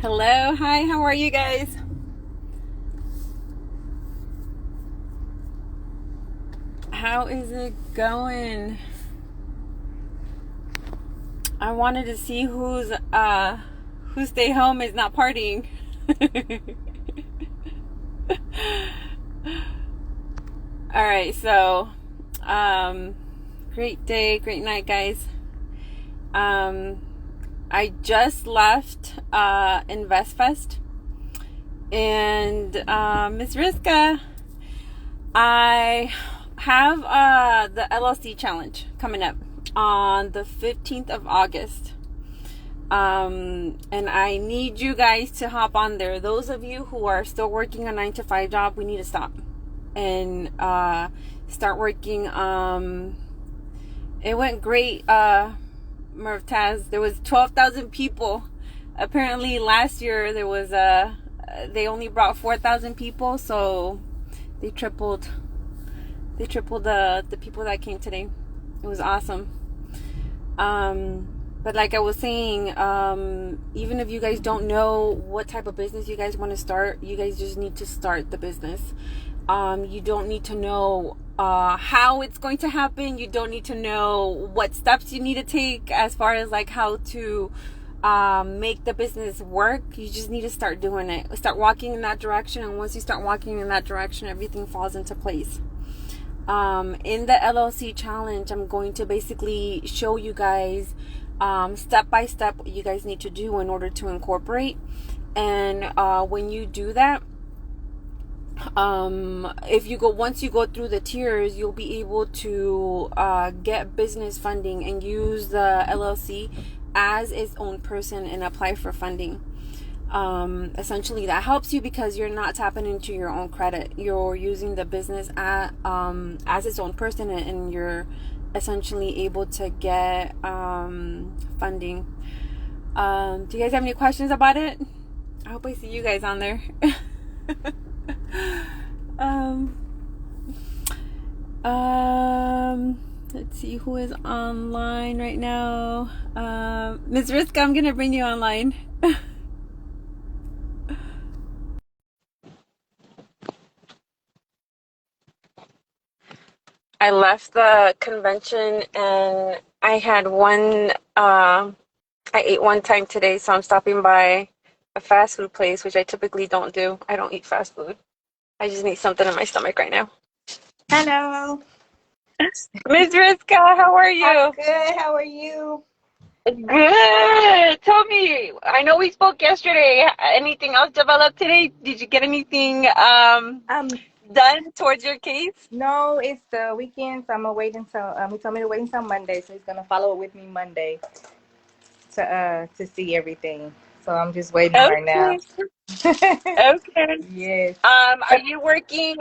Hello, hi, how are you guys? How is it going? I wanted to see who stay home is not partying. All right, so um great day, great night, guys. Um I just left InvestFest, and Miss Riska, I have the LLC challenge coming up on the 15th of August. And I need you guys to hop on there. Those of you who are still working a 9 to 5 job, we need to stop and start working. It went great, Merv Taz. There was 12,000 people. Apparently last year they only brought 4,000 people, so they tripled the people that came today. It was awesome. But like I was saying, even if you guys don't know what type of business you guys want to start, you guys just need to start the business. You don't need to know how it's going to happen. You don't need to know what steps you need to take as far as like how to make the business work. You just need to start doing it. Start walking in that direction, and once you start walking in that direction, everything falls into place. In the LLC challenge, I'm going to basically show you guys step by step what you guys need to do in order to incorporate. And when you do that, once you go through the tiers, you'll be able to get business funding and use the LLC as its own person and apply for funding. Essentially that helps you because you're not tapping into your own credit. You're using the business as its own person, and you're essentially able to get funding. Do you guys have any questions about it? I hope I see you guys on there. um, let's see who is online right now. Ms. Riska, I'm gonna bring you online. I left the convention and I had I ate one time today, so I'm stopping by a fast food place, which I typically don't do. I don't eat fast food. I just need something in my stomach right now. Hello. Ms. Riska, how are I'm you? good. How are you? Good. Tell me, I know we spoke yesterday. Anything else developed today? Did you get anything done towards your case? No, it's the weekend, so I'm gonna wait until he told me to wait until Monday, so he's gonna follow up with me Monday to see everything. So I'm just waiting right now. Okay. Okay. Yes, Are you working?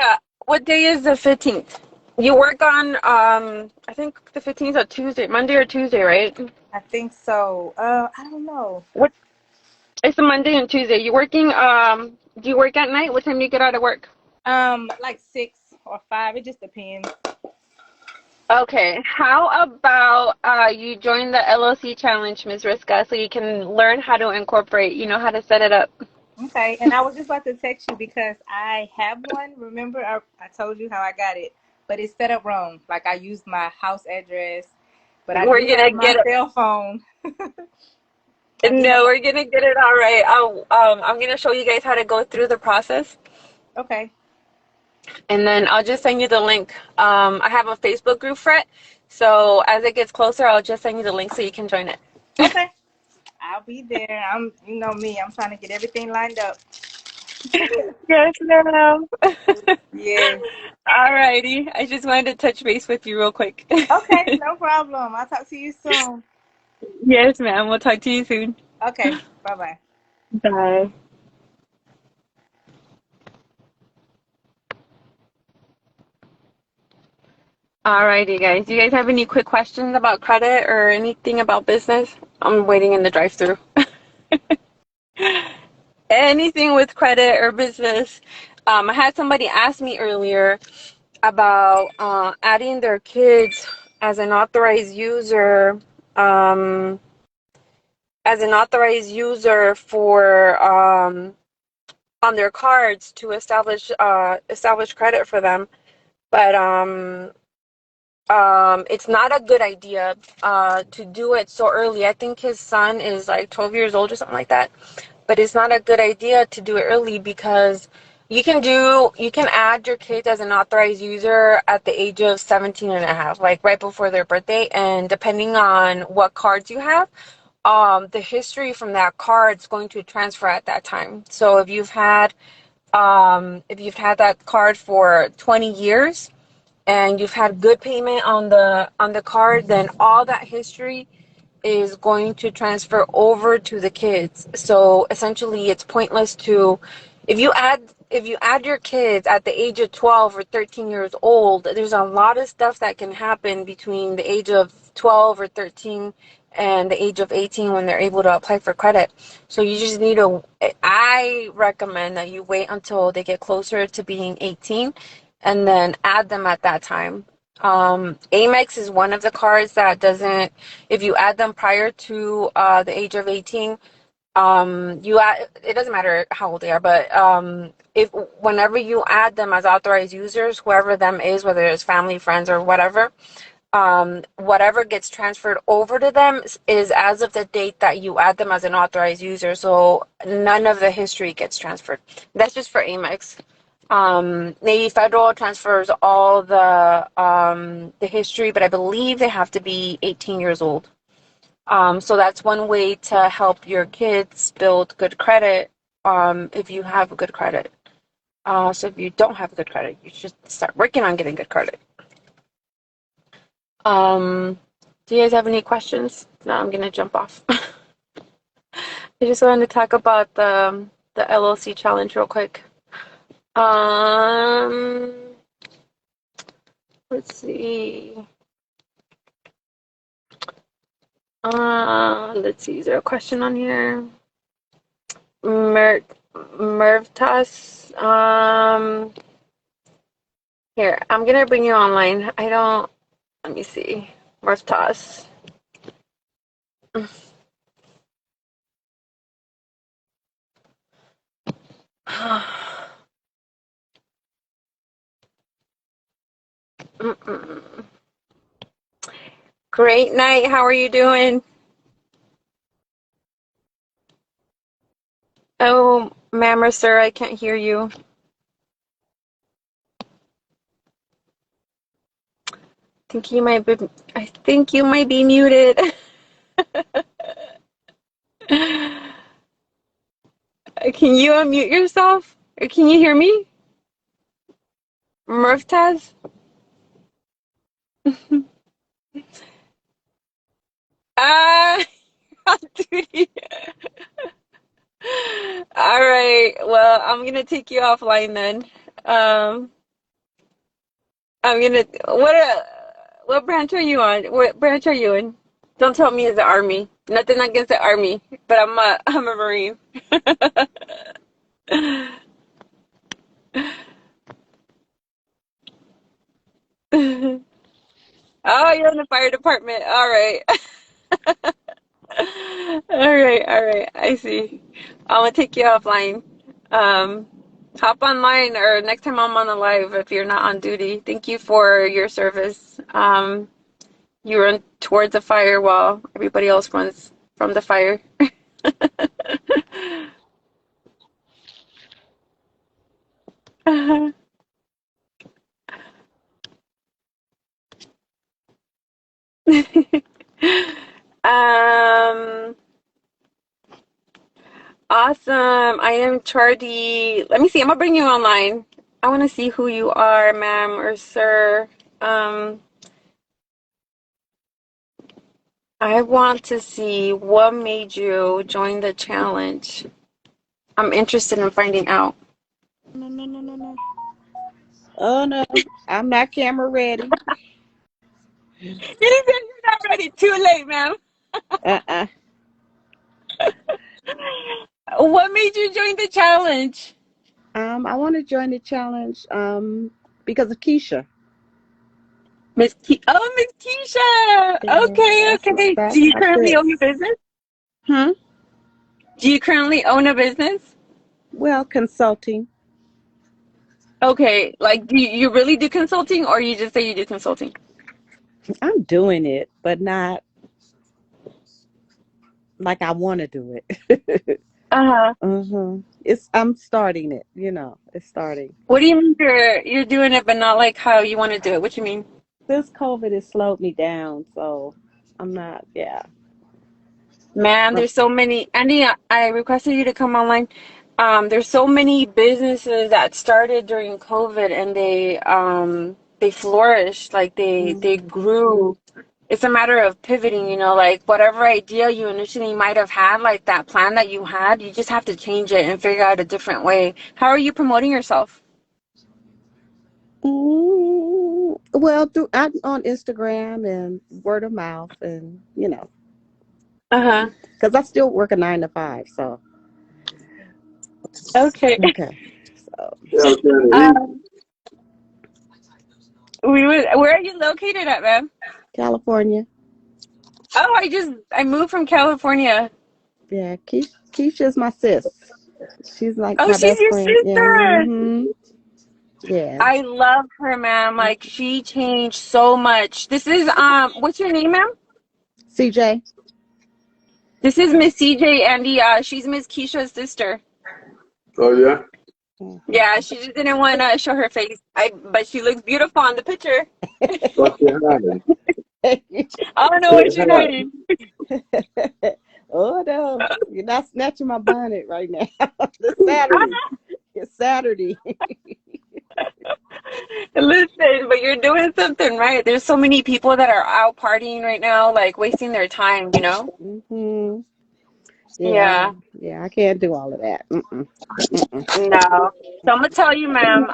What day is the 15th? You work on, I think the 15th is a Tuesday, Monday or Tuesday, right? I think so. I don't know. What? It's a Monday and Tuesday. You working? Do you work at night? What time do you get out of work? Like 6 or 5. It just depends. Okay. How about you join the LLC challenge, Ms. Riska, so you can learn how to incorporate. You know how to set it up. Okay. And I was just about to text you because I have one. Remember, I told you how I got it, but it's set up wrong. Like I used my house address, but I We're do gonna have my get it. cell phone. I do have No, we're gonna get it all right. I'm gonna show you guys how to go through the process. Okay. And then I'll just send you the link. I have a Facebook group for it. So as it gets closer, I'll just send you the link so you can join it. Okay. I'll be there. You know me, I'm trying to get everything lined up. Yes, ma'am. Yes. All righty. I just wanted to touch base with you real quick. Okay, no problem. I'll talk to you soon. Yes, ma'am. We'll talk to you soon. Okay. Bye-bye. Bye. All righty, guys. Do you guys have any quick questions about credit or anything about business? I'm waiting in the drive-thru. Anything with credit or business. I had somebody ask me earlier about adding their kids as an authorized user, um, as an authorized user for on their cards to establish credit for them. But it's not a good idea to do it so early. I think his son is like 12 years old or something like that. But it's not a good idea to do it early because you can add your kids as an authorized user at the age of 17 and a half, like right before their birthday. And depending on what cards you have, the history from that card is going to transfer at that time. So if you've had that card for 20 years and you've had good payment on the card, then all that history is going to transfer over to the kids. So essentially it's pointless to if you add your kids at the age of 12 or 13 years old, there's a lot of stuff that can happen between the age of 12 or 13 and the age of 18 when they're able to apply for credit. So you just need to I recommend that you wait until they get closer to being 18 and then add them at that time. Amex is one of the cards that doesn't, if you add them prior to the age of 18, it doesn't matter how old they are, but if whenever you add them as authorized users, whoever them is, whether it's family, friends, or whatever, whatever gets transferred over to them is as of the date that you add them as an authorized user. So none of the history gets transferred. That's just for Amex. Navy Federal transfers all the history, but I believe they have to be 18 years old. So that's one way to help your kids build good credit, if you have good credit. So if you don't have good credit, you should start working on getting good credit. Do you guys have any questions? No, I'm gonna jump off. I just wanted to talk about the LLC challenge real quick. Let's see. Let's see. Is there a question on here? Mervtas. Here, I'm gonna bring you online. Let me see. Mervtas. Great night. How are you doing? Oh, ma'am or sir, I can't hear you. I think you might be muted. Can you unmute yourself? Or can you hear me? Murftaz? Ah, on duty. All right. Well, I'm gonna take you offline then. Um, I'm gonna. What branch are you on? What branch are you in? Don't tell me it's the army. Nothing against the army, but I'm a Marine. Oh, you're in the fire department. All right. All right. I see. I'm gonna take you offline. Um, Hop online or next time I'm on the live if you're not on duty. Thank you for your service. You run towards the fire while everybody else runs from the fire. um, awesome. I am Chardy. Let me see. I'm gonna bring you online. I want to see who you are, ma'am or sir. I want to see what made you join the challenge. I'm interested in finding out. No. Oh no, I'm not camera ready. You said you're not ready. Too late, ma'am. Uh-uh. What made you join the challenge? I want to join the challenge because of Keisha. Miss Keisha. Yeah, Okay. Do you that's currently it. own your business? Hmm. Do you currently own a business? Well, consulting. Okay, like do you really do consulting or you just say you do consulting? I'm doing it, but not like I want to do it. Uh-huh. It's I'm starting it. It's starting. What do you mean you're doing it but not like how you want to do it? What you mean? This COVID has slowed me down, so I'm not. Yeah. Man, Um, there's so many. Andy, I requested you to come online. There's so many businesses that started during COVID and they flourished, like they mm, grew. It's a matter of pivoting, like whatever idea you initially might have had, like that plan that you had, you just have to change it and figure out a different way. How are you promoting yourself? well, I'm on Instagram and word of mouth, and Uh-huh. because I still work a 9 to 5. So Okay. okay. So Um, where are you located at, man? California. Oh, I moved from California. Yeah, Keisha's my sis. She's like Oh, my she's best your friend. Yeah. sister. Yeah. I love her, ma'am. Like she changed so much. This is what's your name, ma'am? CJ. This is Miss CJ Andy. She's Miss Keisha's sister. Oh yeah. Mhm. Yeah, she just didn't want to show her face. But she looks beautiful on the picture. What's your hiding? I don't know Say what you're hi. hiding. Oh no, you're not snatching my bonnet right now. It's Saturday. It's Saturday. Listen, but you're doing something right. There's so many people that are out partying right now, like wasting their time. hmm Yeah, Yeah. yeah. I can't do all of that. Mm-mm. Mm-mm. No. So I'm gonna tell you, ma'am,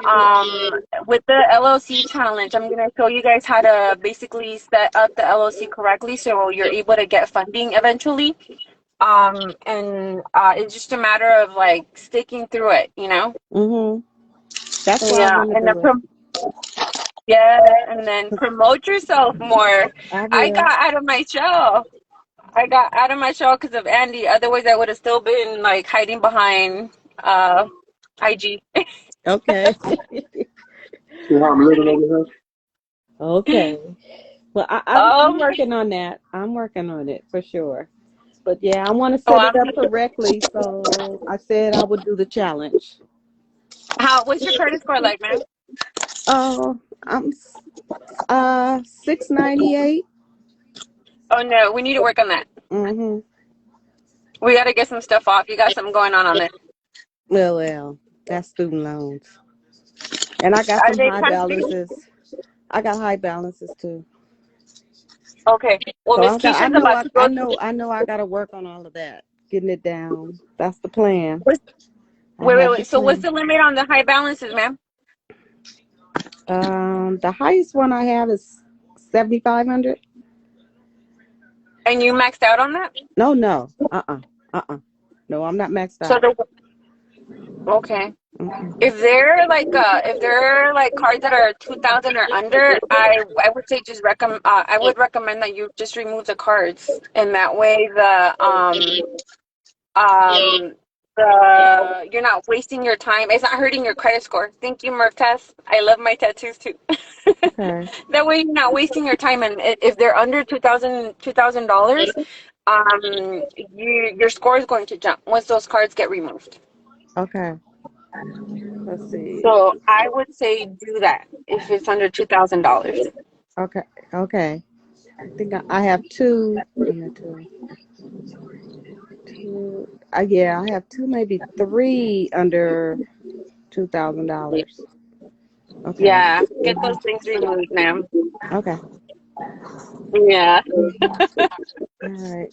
with the LLC challenge, I'm gonna show you guys how to basically set up the LLC correctly so you're able to get funding eventually. And it's just a matter of like sticking through it. hmm That's why I Yeah, want to and then do it. yeah, and then promote yourself more. I I will. got out of my shell. I got out of my shell because of Andy. Otherwise, I would have still been like hiding behind IG. Okay. See how I'm living over here? Okay. Well, I'm Um, working on that. I'm working on it for sure. But yeah, I want to oh, set it up correctly. So I said I would do the challenge. what's your credit score like, man? Oh, I'm 698. Oh no, we need to work on that. Mm-hmm. We got to get some stuff off. You got something going on there. Well, that's student loans, and I got Are some they high past due? balances. I got high balances too. Okay. Well, So Miss I Keisha's know about to go through. I know I got to work on all of that, getting it down. That's the plan. Wait, I wait, have the wait. So what's plan. the limit on the high balances, ma'am? The highest one I have is 7,500. And you maxed out on that? No, no, no, I'm not maxed So out. okay. Mm-mm. If they're like cards that are 2,000 or under, I would say just recommend I would recommend that you just remove the cards, and that way um you're not wasting your time. It's not hurting your credit score. Thank you, Murtas. I love my tattoos too. Okay, That way you're not wasting your time, and if they're under $2,000, your score is going to jump once those cards get removed. okay. Let's see. So I would say do that if it's under $2,000. Okay, okay. I think I have two. Yeah, two. Two. Yeah, I have two, maybe three under $2,000. Okay. Yeah, get those things removed, ma'am. Okay. Yeah, All right.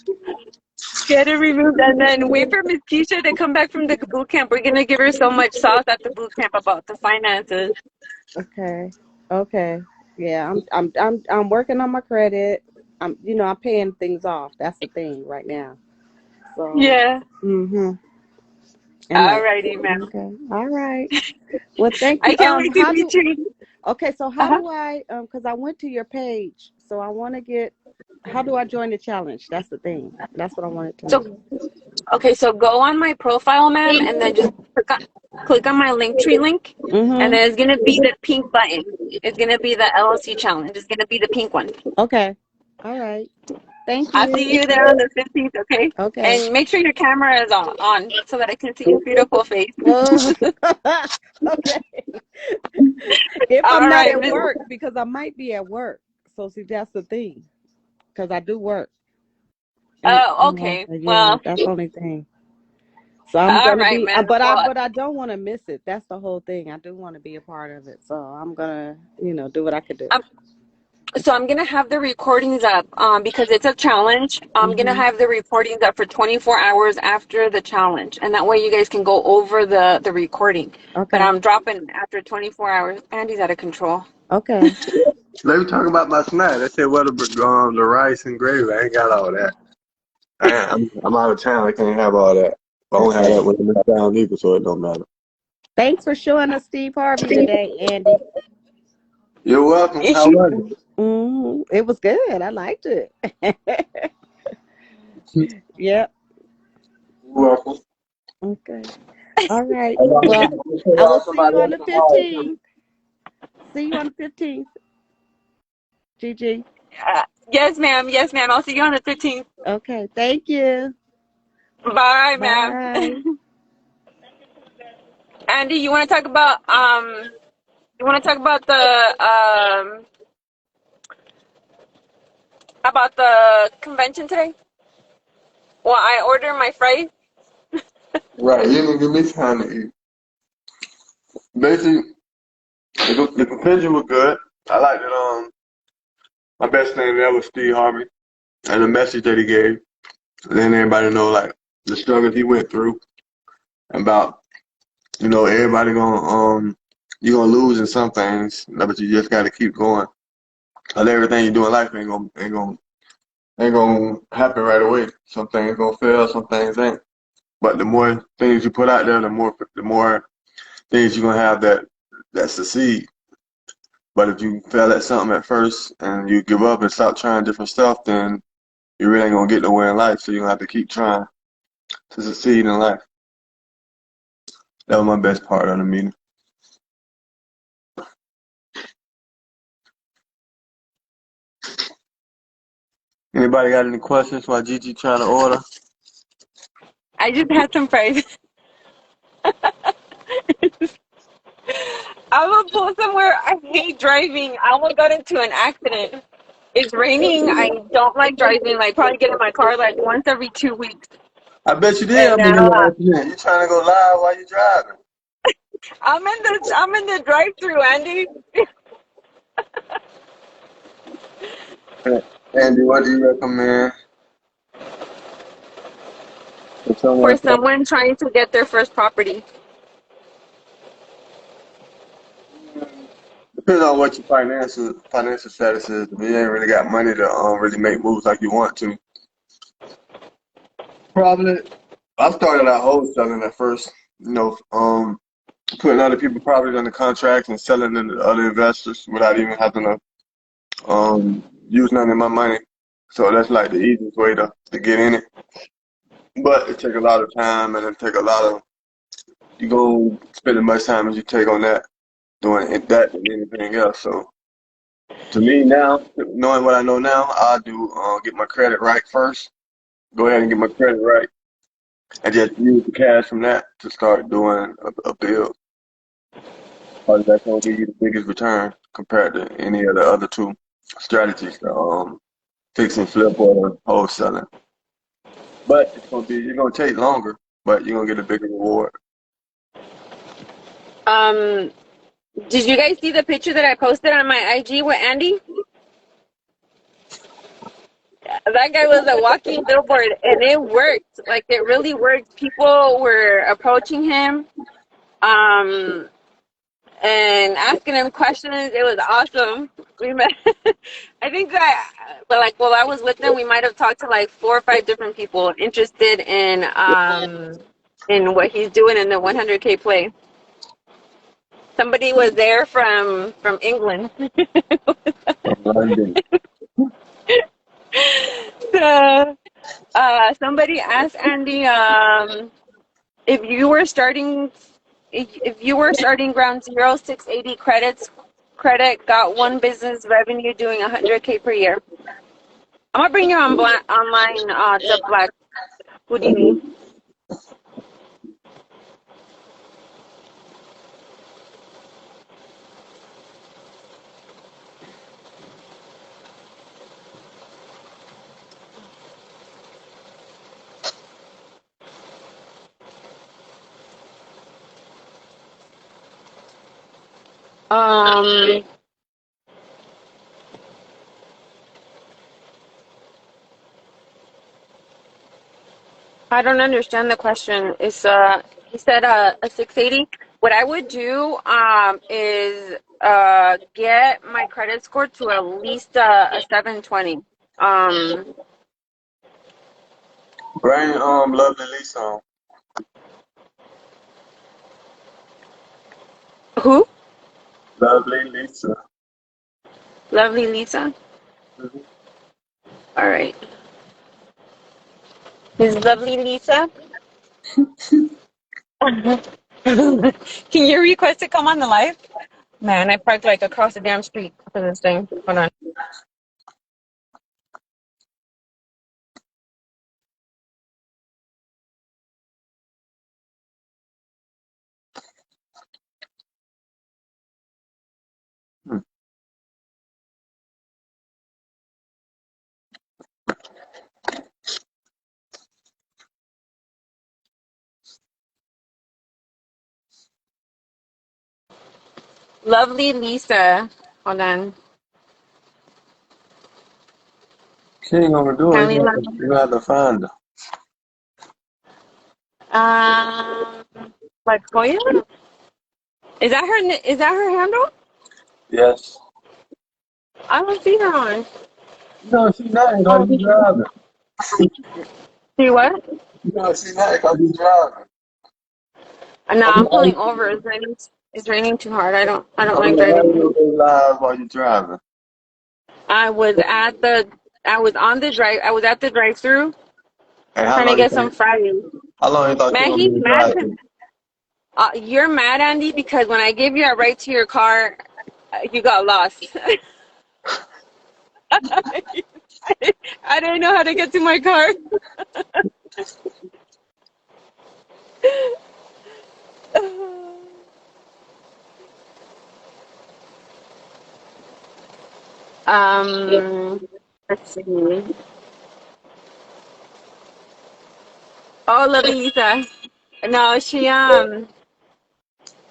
get it removed, and then wait for Miss Keisha to come back from the boot camp. We're gonna give her so much sauce at the boot camp about the finances. Okay. Okay. Yeah, I'm working on my credit. I'm paying things off. That's the thing right now. So, Yeah. mhm. And Alrighty, ma'am. okay. All right. Well, thank I you. can't wait to How meet do you. Okay, so how Uh-huh. do I because I went to your page. So I want to get. How do I join the challenge? That's the thing. That's what I wanted to know. So okay, so go on my profile, ma'am, and then just click on my Linktree link, and Mhm. then it's gonna be the pink button. It's gonna be the LLC challenge. It's gonna be the pink one. Okay. All right. Thank I'll see you. you there on the 15th, okay? Okay. And make sure your camera is on so that I can see your beautiful face. Oh, okay. If I'm All not right, at Miss. work, because I might be at work. So see, that's the thing. Because I do work, and Oh, okay. yeah, Well, that's the only thing. So I'm all gonna right, be, man. Well, but I don't want to miss it. That's the whole thing. I do want to be a part of it. So I'm gonna, do what I could do. I'm So I'm gonna have the recordings up because it's a challenge. I'm gonna Mhm. have the recordings up for 24 hours after the challenge, and that way you guys can go over the recording. But Okay. I'm dropping after 24 hours. Andy's out of control. Okay. Let me talk about my snack. They said, well, the rice and gravy. I ain't got all that. I'm out of town. I can't have all that. I don't have Okay. that when I'm in town either, so it don't matter. Thanks for showing us Steve Harvey today, Andy. You're welcome. How was it? It was good. I liked it. Yep. You're welcome. Okay. All right. I'm Well, gonna show I will y'all see you somebody on else the tomorrow, too. 15th. See you on the 15th, Gigi. Yes, ma'am. Yes, ma'am. I'll see you on the 15th. Okay. Thank you. Bye, ma'am. Bye. Andy, you want to talk about the convention today? Well, I ordered my fries. Right, you didn't give me time to eat. Basically, the convention was good. I liked it. My best thing there was Steve Harvey and the message that he gave. Letting everybody know like the struggles he went through about everybody you're gonna lose in some things, but you just gotta keep going. Cause everything you do in life ain't gonna happen right away. Some things gonna fail, some things ain't. But the more things you put out there, the more things you're gonna have that succeed. But if you fail at something at first and you give up and stop trying different stuff, then you really ain't gonna get nowhere in life. So you're gonna have to keep trying to succeed in life. That was my best part of the meeting. Anybody got any questions while Gigi trying to order? I just had some fries. I will pull somewhere. I hate driving. I almost got into an accident. It's raining. I don't like driving. I probably get in my car like once every 2 weeks. I bet you did. And I'm in now the accident. You trying to go live while you driving? I'm in the drive-through, Andy. Andy, what do you recommend for For someone? someone trying to get their first property. Depends on what your financial status is. If you ain't really got money to really make moves like you want to, probably. I started out wholesaling at first. Putting other people's properties under contract and selling them to other investors without even having to use none of my money. So that's like the easiest way to get in it. But it take a lot of time and it take a lot of you go spend as much time as you take on that doing that than anything else. So to me now, knowing what I know now, I do get my credit right first. Go ahead and get my credit right, and just use the cash from that to start doing a build. Because that's gonna give you the biggest return compared to any of the other two strategies, the fix and flip or the wholesaling. But it's gonna take longer, but you're gonna get a bigger reward. Um, did you guys see the picture that I posted on my IG with Andy? That guy was a walking billboard, and it worked. Like it really worked. People were approaching him, um, and asking him questions. It was awesome. We met. I think that, but like while I was with them, we might have talked to like 4 or 5 different people interested in what he's doing in the 100K play. Somebody was there from England. From London. So, somebody asked Andy, if you were starting, if you were starting ground zero, 680 credit got one business revenue doing 100K per year. I'm gonna bring you on online to Black Houdini. Um, I don't understand the question. Is he said a 680. What I would do is get my credit score to at least a 720. Um, Bring Lovely Lisa on. who? Lovely Lisa. Lovely Lisa. Mhm. All right. Is Lovely Lisa? Can you request to come on the live? Man, I parked like across the damn street for this thing. Hold on. Hmm. Lovely Lisa. Hold on. She ain't gonna do it. Kindly love. You have to find her. Um, like Toya? Is that her? Is that her handle? Yes. I don't see her on. No, she's not because Oh, you driving. see what? No, she's not because you driving. No, I'm I'm gonna pulling ask over. It's raining. It's raining too hard. I don't I'm like gonna ask driving. you to go live while you're driving. I was at the. I was on the drive. I was at the drive-through And how trying to long you get some think? fries. How long you thought you Man, were he's gonna be mad because driving? you're mad, Andy, because when I gave you a ride to your car, you got lost. I didn't know how to get to my car. Let's see. Oh, lovely Lisa. No, she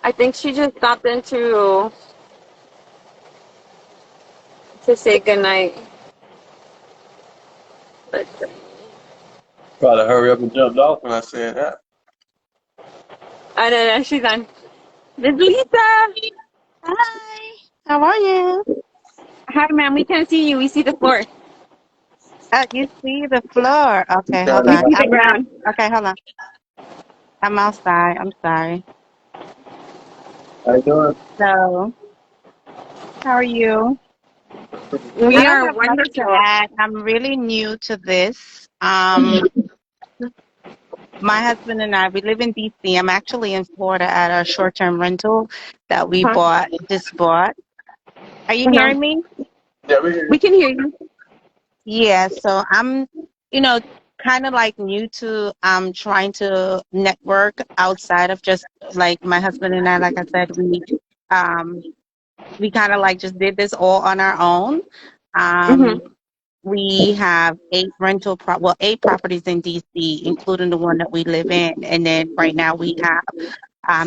I think she just stopped in to say goodnight. But Try to hurry up and jumped off when I said that. I don't know. She's on. Miss Lisa. Hi, how are you? Hi, ma'am. We can't see you. We see the floor. You see the floor. Okay, hold We on. see Got the I'm not. ground. Okay, hold on. I'm outside. I'm sorry. how you doing? So, how are you? I We don't are have much to wonderful. add. I'm really new to this. My husband and I, we live in DC. I'm actually in Florida at a short-term rental that we Huh? just bought. Are you Uh-huh. hearing me? Yeah, we hear We you. can hear you. Yeah, so I'm, you know, kind of like new to trying to network outside of just like my husband and I, like I said, um we kind of like just did this all on our own. Mm-hmm. Um we have eight properties in DC, including the one that we live in. And then right now we have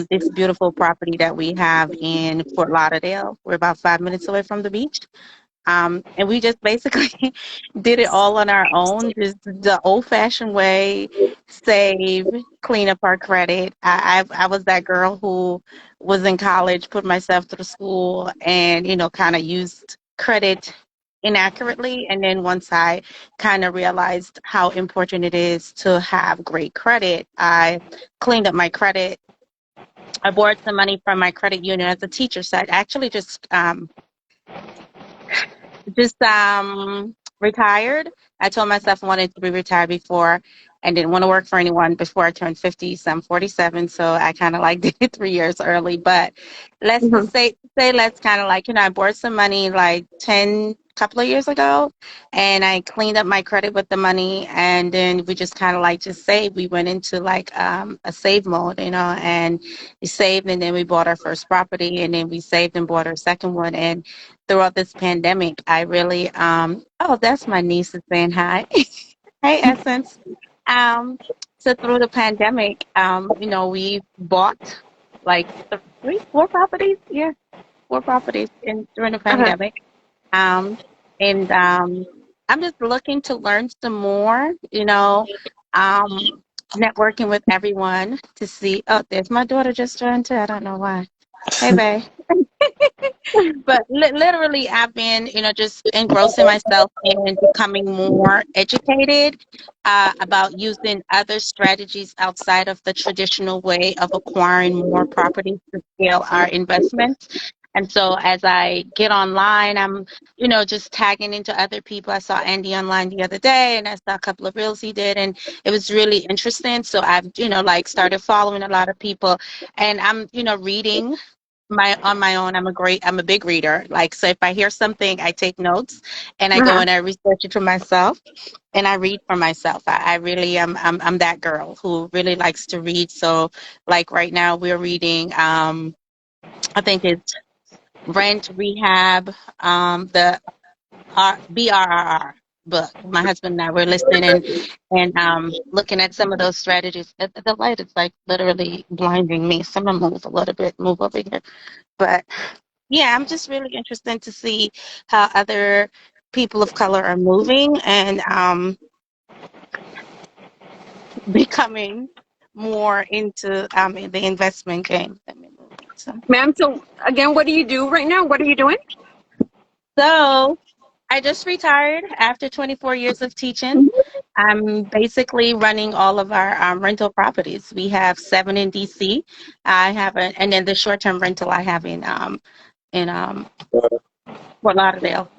this beautiful property that we have in Fort Lauderdale. We're about 5 minutes away from the beach. And we just basically did it all on our own, just the old-fashioned way, save, clean up our credit. I was that girl who was in college, put myself through school, and kind of used credit inaccurately. And then once I kind of realized how important it is to have great credit, I cleaned up my credit. I borrowed some money from my credit union as a teacher. So I actually just retired. I told myself I wanted to be retired before and didn't want to work for anyone before I turned 50. So I'm 47. So I kind of like did it 3 years early. But let's Hmm. just say let's kind of like, I borrowed some money like 10 couple of years ago, and I cleaned up my credit with the money, and then we just kind of like just saved. We went into like a save mode, and we saved, and then we bought our first property, and then we saved and bought our second one. And throughout this pandemic, I really oh, that's my niece is saying hi. Hey, Essence. So through the pandemic, we bought like three, four properties. Yeah, four properties during the Uh-huh. pandemic. Um, and I'm just looking to learn some more, um, networking with everyone to see. Oh, there's my daughter just joined too. I don't know why. Hey, babe. But literally, I've been, just engrossing myself in becoming more educated about using other strategies outside of the traditional way of acquiring more properties to scale our investments. And so as I get online, I'm, just tagging into other people. I saw Andy online the other day, and I saw a couple of reels he did, and it was really interesting. So I've, like started following a lot of people, and I'm, reading on my own. I'm a big reader. Like, so if I hear something, I take notes and I go Uh-huh. and I research it for myself and I read for myself. I really am I'm that girl who really likes to read. So like right now we're reading I think it's Rent Rehab, the BRRR book. My husband and I were listening and looking at some of those strategies. The light is like literally blinding me. So I'm gonna move a little bit, move over here. But yeah, I'm just really interested to see how other people of color are moving and becoming more into the investment game. Let me move it. Ma'am, so again, what do you do right now? What are you doing? So I just retired after 24 years of teaching. I'm basically running all of our rental properties. We have 7 in DC. And then the short-term rental I have in Fort Lauderdale.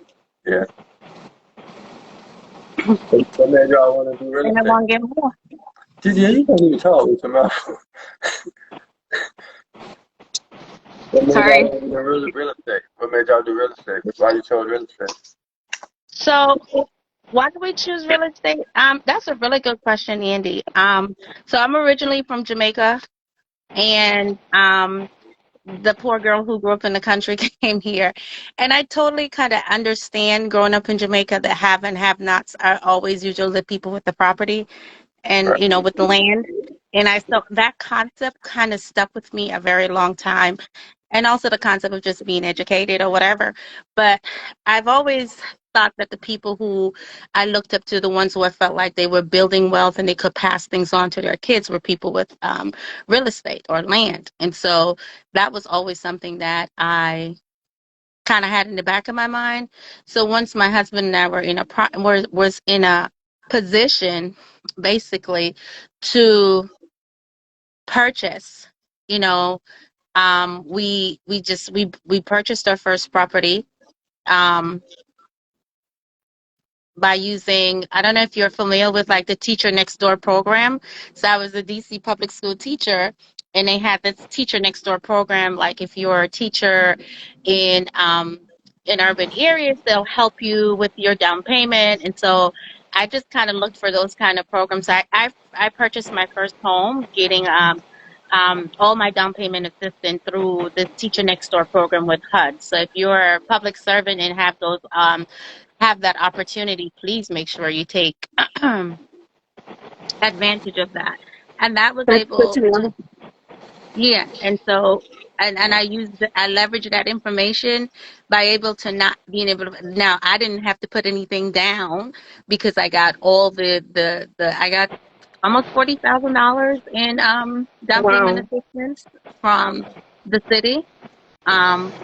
Yeah. What made y'all want to do real And I estate? want to get more. Yeah, you can't even talk with your mouth. What made y'all Sorry. want to do real estate? What made y'all do real estate? Why you chose real estate? So why do we choose real estate? That's a really good question, Andy. So I'm originally from Jamaica, and the poor girl who grew up in the country came here, and I totally kind of understand growing up in Jamaica that have and have nots are always usually the people with the property and Right. with the land. And I so that concept kind of stuck with me a very long time, and also the concept of just being educated or whatever. But I've always thought that the people who I looked up to, the ones who I felt like they were building wealth and they could pass things on to their kids, were people with real estate or land. And so that was always something that I kind of had in the back of my mind. So once my husband and I were was in a position, basically, to purchase, you know, we purchased our first property. Um, by using, I don't know if you're familiar with like the Teacher Next Door program. So I was a DC public school teacher, and they had this Teacher Next Door program. Like if you're a teacher in urban areas, they'll help you with your down payment. And so I just kind of looked for those kind of programs. I purchased my first home getting all my down payment assistance through the Teacher Next Door program with HUD. So if you're a public servant and have that opportunity, please make sure you take advantage of that. And that was That's good able to to, know. yeah. And so, and I leveraged that information by able to not being able to, now I didn't have to put anything down because I got all I got almost $40,000 in down payment Wow. assistance from the city. Um,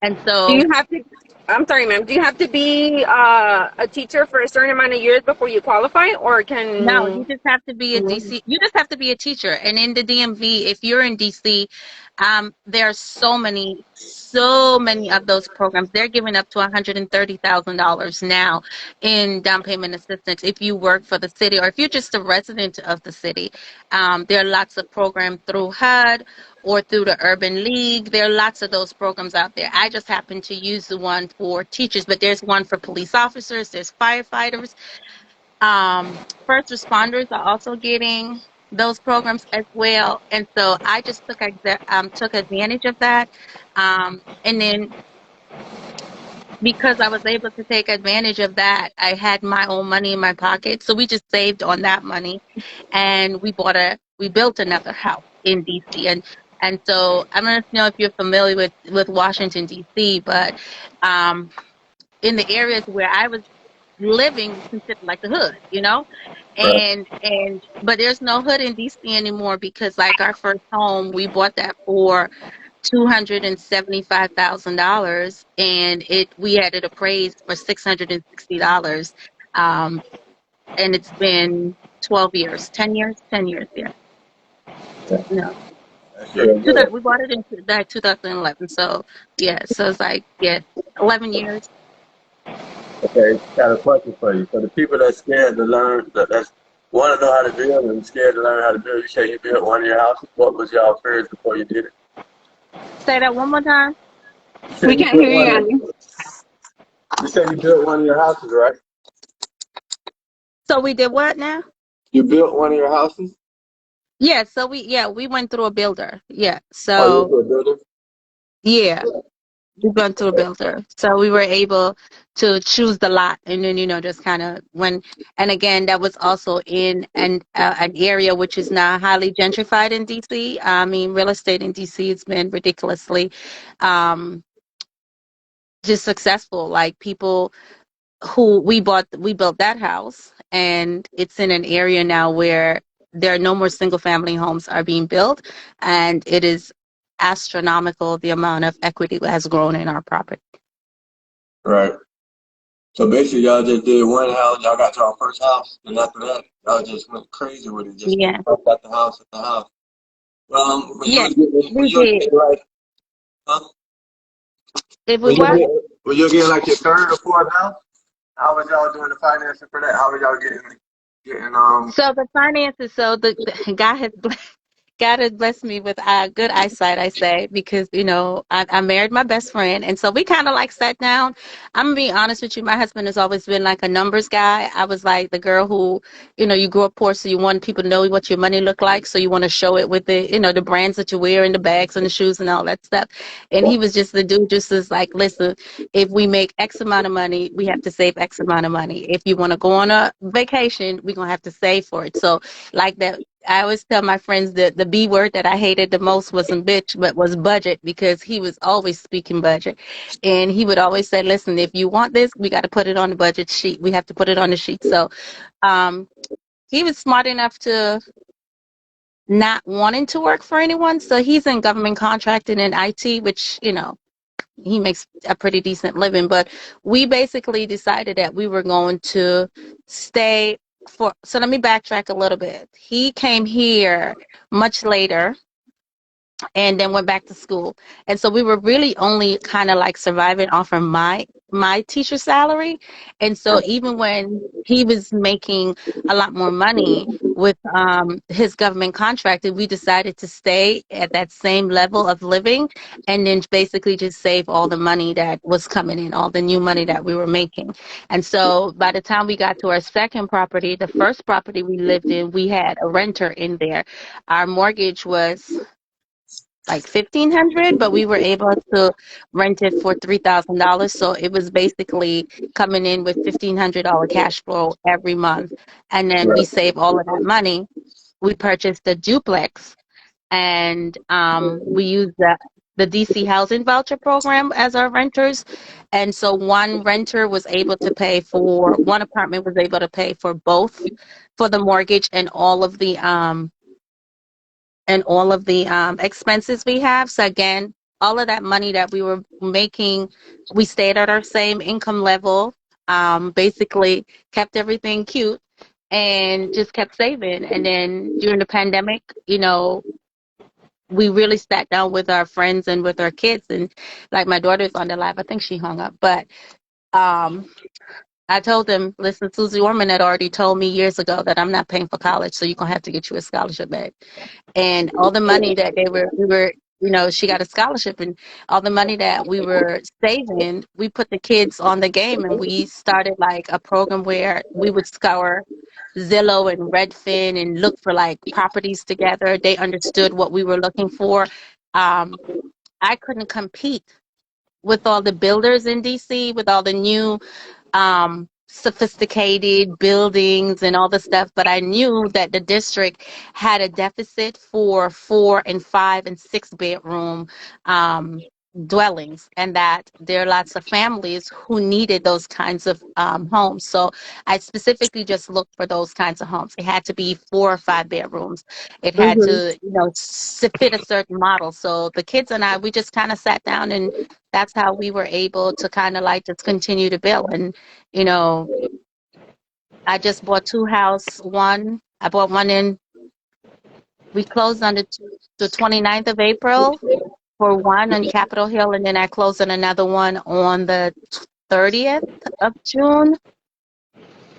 and Do so you have to? I'm sorry, ma'am. Do you have to be a teacher for a certain amount of years before you qualify, or No, you just have to be a DC. You just have to be a teacher. And in the DMV, if you're in DC, there are so many of those programs. They're giving up to $130,000 now in down payment assistance if you work for the city or if you're just a resident of the city. There are lots of programs through HUD or through the Urban League. There are lots of those programs out there. I just happen to use the one for teachers, but there's one for police officers, there's firefighters. First responders are also getting those programs as well. And so I just took advantage of that. And then because I was able to take advantage of that, I had my own money in my pocket. So we just saved on that money and we built another house in DC. And so I don't know if you're familiar with Washington DC, but in the areas where I was living was considered like the hood, Right. and but there's no hood in DC anymore because like our first home, we bought that for $275,000 and we had it appraised for $660. And it's been 12 years, 10 years, 10 years, yeah. No. That's real good. We bought it in 2011. So yeah, so it's like 11 years. Okay, got a question for you. For the people that's scared to learn, that's want to know how to build and scared to learn how to build, you say you built one of your houses. What was y'all fears before you did it? Say that one more time. You said We you can't built hear you, one of- Andy. You said you built one of your houses, right? So we did what now? You built one of your houses? Yeah, so we went through a builder. Yeah. Oh, you went So to a builder? yeah, we went through a builder. So we were able to choose the lot and then just kind of and again that was also in an area which is now highly gentrified in DC. I mean, real estate in DC has been ridiculously um just successful. Like people who we built that house and it's in an area now where there are no more single family homes are being built, and it is astronomical the amount of equity that has grown in our property. Right. So basically, y'all just did one house. Y'all got y'all first house, and after that, y'all just went crazy with it. Just Yeah. at the house, at the house. When you Yeah, was getting, when we you was did. getting like, huh? If we what? When you getting like your third or fourth house, how was y'all doing the financing for that? How was y'all getting? So the finances, so the God has blessed me with good eyesight, I say, because, I married my best friend. And so we kind of like sat down. I'm going to be honest with you. My husband has always been like a numbers guy. I was like the girl who, you grew up poor, so you want people to know what your money look like. So you want to show it with the brands that you wear and the bags and the shoes and all that stuff. And he was just the dude, just as like, listen, if we make X amount of money, we have to save X amount of money. If you want to go on a vacation, we're going to have to save for it. So like that. I always tell my friends that the B word that I hated the most wasn't bitch, but was budget, because he was always speaking budget. And he would always say, listen, if you want this, we got to put it on the budget sheet. We have to put it on the sheet. So he was smart enough to not wanting to work for anyone. So he's in government contracting and IT, which, he makes a pretty decent living. But we basically decided that we were going to stay so let me backtrack a little bit. He came here much later and then went back to school. And so we were really only kind of like surviving off of my teacher salary. And so even when he was making a lot more money with his government contract, we decided to stay at that same level of living and then basically just save all the money that was coming in, all the new money that we were making. And so by the time we got to our second property, the first property we lived in, we had a renter in there. Our mortgage was like $1,500, but we were able to rent it for $3,000. So it was basically coming in with $1,500 cash flow every month. And then we saved all of that money. We purchased a duplex, and we used the DC housing voucher program as our renters. And so one apartment was able to pay for both, for the mortgage and all of the expenses we have. So again, all of that money that we were making, we stayed at our same income level, basically kept everything cute and just kept saving. And then during the pandemic, we really sat down with our friends and with our kids, and like my daughter's on the live. I think she hung up, but um, I told them, listen, Susie Orman had already told me years ago that I'm not paying for college, so you're gonna have to get you a scholarship back. And all the money that we were, she got a scholarship, and all the money that we were saving, we put the kids on the game, and we started like a program where we would scour Zillow and Redfin and look for like properties together. They understood what we were looking for. I couldn't compete with all the builders in DC, with all the new sophisticated buildings and all the stuff, but I knew that the district had a deficit for 4 and 5 and 6 bedroom dwellings, and that there are lots of families who needed those kinds of homes. So I specifically just looked for those kinds of homes. It had to be 4 or 5 bedrooms. It had Mhm. to, fit a certain model. So the kids and I, we just kind of sat down, and that's how we were able to kind of like just continue to build. And I just bought 2 house. I bought one we closed on the 29th of April for one on Capitol Hill, and then I closed on another one on the 30th of June.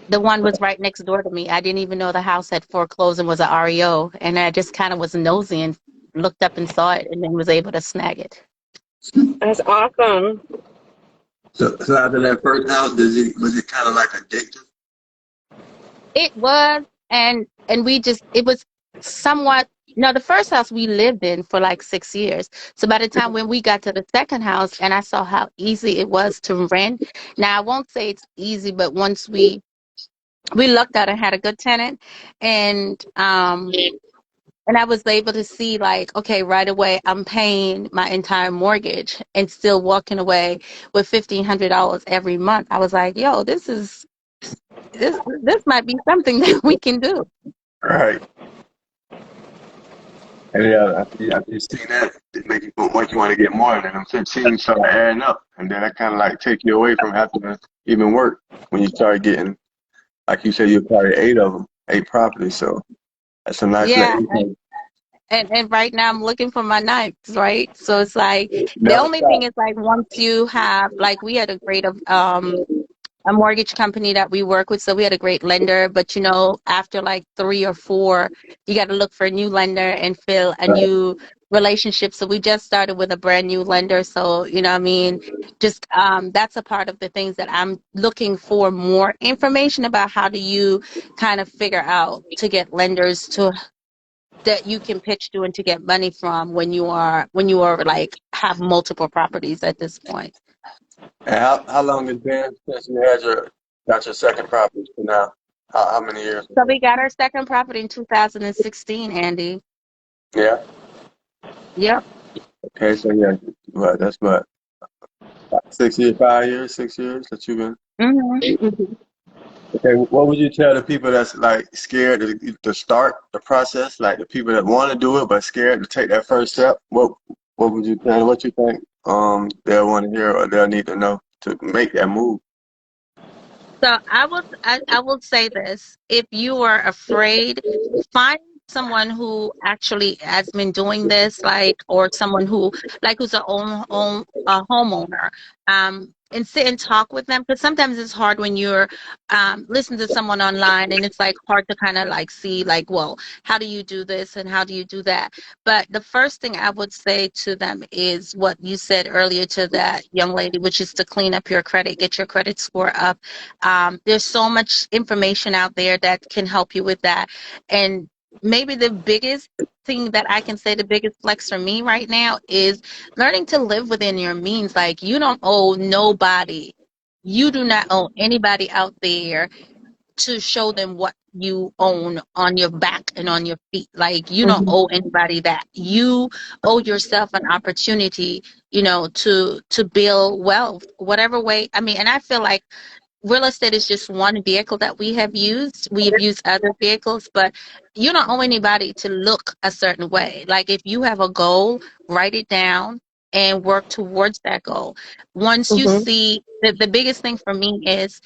The one was right next door to me. I didn't even know the house had foreclosed and was an REO, and I just kind of was nosy and looked up and saw it, and then was able to snag it. That's awesome. So after that first house, was it kind of like addictive? It was, and it was somewhat. The first house we lived in for like 6 years. So by the time when we got to the second house, and I saw how easy it was to rent. Now I won't say it's easy, but once we lucked out and had a good tenant, and I was able to see like, okay, right away I'm paying my entire mortgage and still walking away with $1,500 every month. I was like, yo, this might be something that we can do. Right. And yeah, after you see that, it make you want to get more, and then them 15 start adding up, and then that kind of like take you away from having to even work when you start getting, like you said, you acquired 8 of them, 8 properties, so that's a nice little Yeah, income. and right now I'm looking for my ninth, right? So it's like the Never only stop. thing is like once you have like we had a mortgage company that we work with, so we had a great lender, but after like 3 or 4, you got to look for a new lender and fill a Right. new relationship. So we just started with a brand new lender, so what I mean, just that's a part of the things that I'm looking for more information about. How do you kind of figure out to get lenders to that you can pitch to and to get money from when you are like have multiple properties at this point. And how long has it been since you got your second property to now? How many years? So we got our second property in 2016, Andy. Yeah. Yep. Okay, so yeah, that's what 6 years, 5 years, 6 years that you've been. Mm-hmm. Okay, what would you tell the people that's like scared to start the process, like the people that want to do it but scared to take that first step? What would you tell? What you think they'll want to hear or they'll need to know to make that move? So I will say this: if you are afraid, find someone who actually has been doing this, like, or someone who's a own a homeowner, and sit and talk with them, because sometimes it's hard when you're listening to someone online, and it's like hard to kind of like see like, well, how do you do this and how do you do that? But the first thing I would say to them is what you said earlier to that young lady, which is to clean up your credit, get your credit score up. There's so much information out there that can help you with that. And maybe the biggest thing that I can say, the biggest flex for me right now is learning to live within your means. Like, you don't owe nobody. You do not owe anybody out there to show them what you own on your back and on your feet. Like, you don't owe anybody that. You owe yourself an opportunity, to build wealth, whatever way. I mean, and I feel like real estate is just one vehicle that we have used. We have used other vehicles, but you don't owe anybody to look a certain way. Like, if you have a goal, write it down and work towards that goal. Once you Mhm. see the biggest thing for me is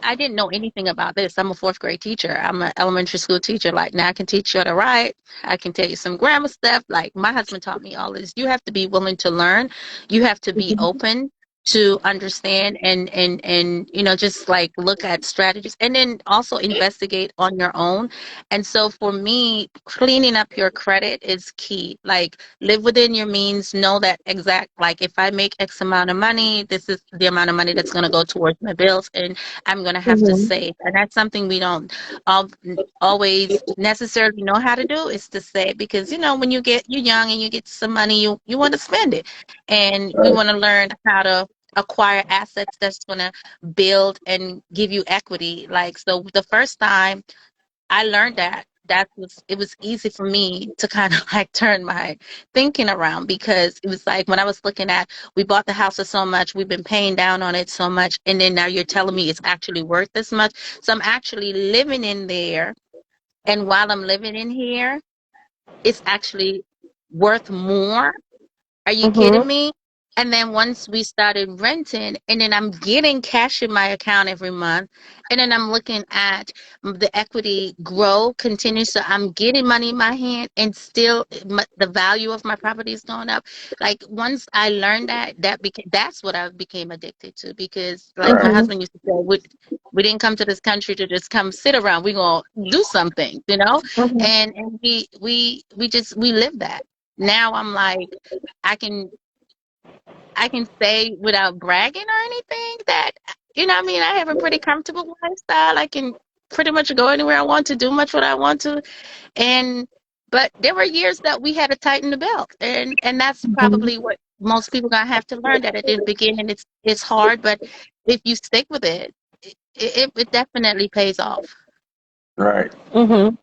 I didn't know anything about this. I'm a fourth grade teacher. I'm an elementary school teacher. Like now I can teach you how to write. I can tell you some grammar stuff. Like my husband taught me all this. You have to be willing to learn. You have to be Mhm. open to understand and just like look at strategies and then also investigate on your own. And so for me, cleaning up your credit is key. Like live within your means, know that exact like if I make X amount of money, this is the amount of money that's going to go towards my bills. And I'm going to have to Mhm. save. And that's something we don't al- always necessarily know how to do is to save because, when you're young and you get some money, you want to spend it. And we Right. want to learn how to acquire assets that's going to build and give you equity. Like, so the first time I learned it was easy for me to kind of like turn my thinking around because it was like when I was looking at we bought the house for so much, we've been paying down on it so much, and then now you're telling me it's actually worth this much. So I'm actually living in there, and while I'm living in here, it's actually worth more. Are you kidding Mhm. me? And then once we started renting, and then I'm getting cash in my account every month, and then I'm looking at the equity grow, continue. So I'm getting money in my hand, and still the value of my property is going up. Like once I learned that's what I became addicted to because, like my Right. Mhm. husband used to say, we didn't come to this country to just come sit around. We're gonna do something, Mhm. and we live that. Now I'm like. I can I can say without bragging or anything that what I mean, I have a pretty comfortable lifestyle. I can pretty much go anywhere I want to, do much what I want to. And but there were years that we had to tighten the belt. And that's Mhm. probably what most people gonna have to learn that at the beginning it's hard, but if you stick with it definitely pays off. Right. Mhm.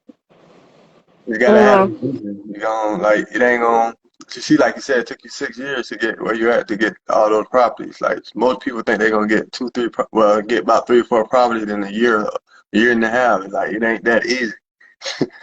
You gotta have a Mhm. vision. You gon' like it ain't gon' to see like you said, it took you 6 years to get where you're at to get all those properties. Like most people think they're gonna get two, three, get about 3 or 4 properties in a year and a half. Like it ain't that easy.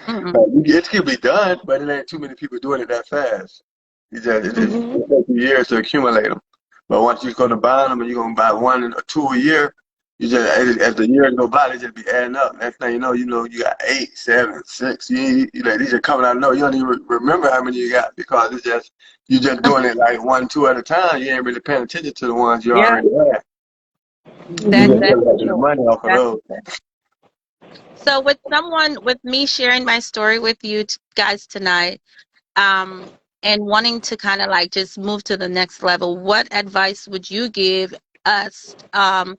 Mm-mm. Like, it can be done, but it ain't too many people doing it that fast. Mhm. It takes you years to accumulate them. But once you're gonna buy them and you're gonna buy 1 or 2 a year, you just as the years go by, they just be adding up. Next thing you know, you got 8, 7, 6. You like these are coming out of nowhere. You don't even remember how many you got because it's just you just doing it like 1, 2 at a time. You ain't really paying attention to the ones you Yeah, already had. You that's just Mhm. that's for collecting the sure. money off of That's those. for sure. So with me sharing my story with you guys tonight, um, and wanting to kind of like just move to the next level, what advice would you give us on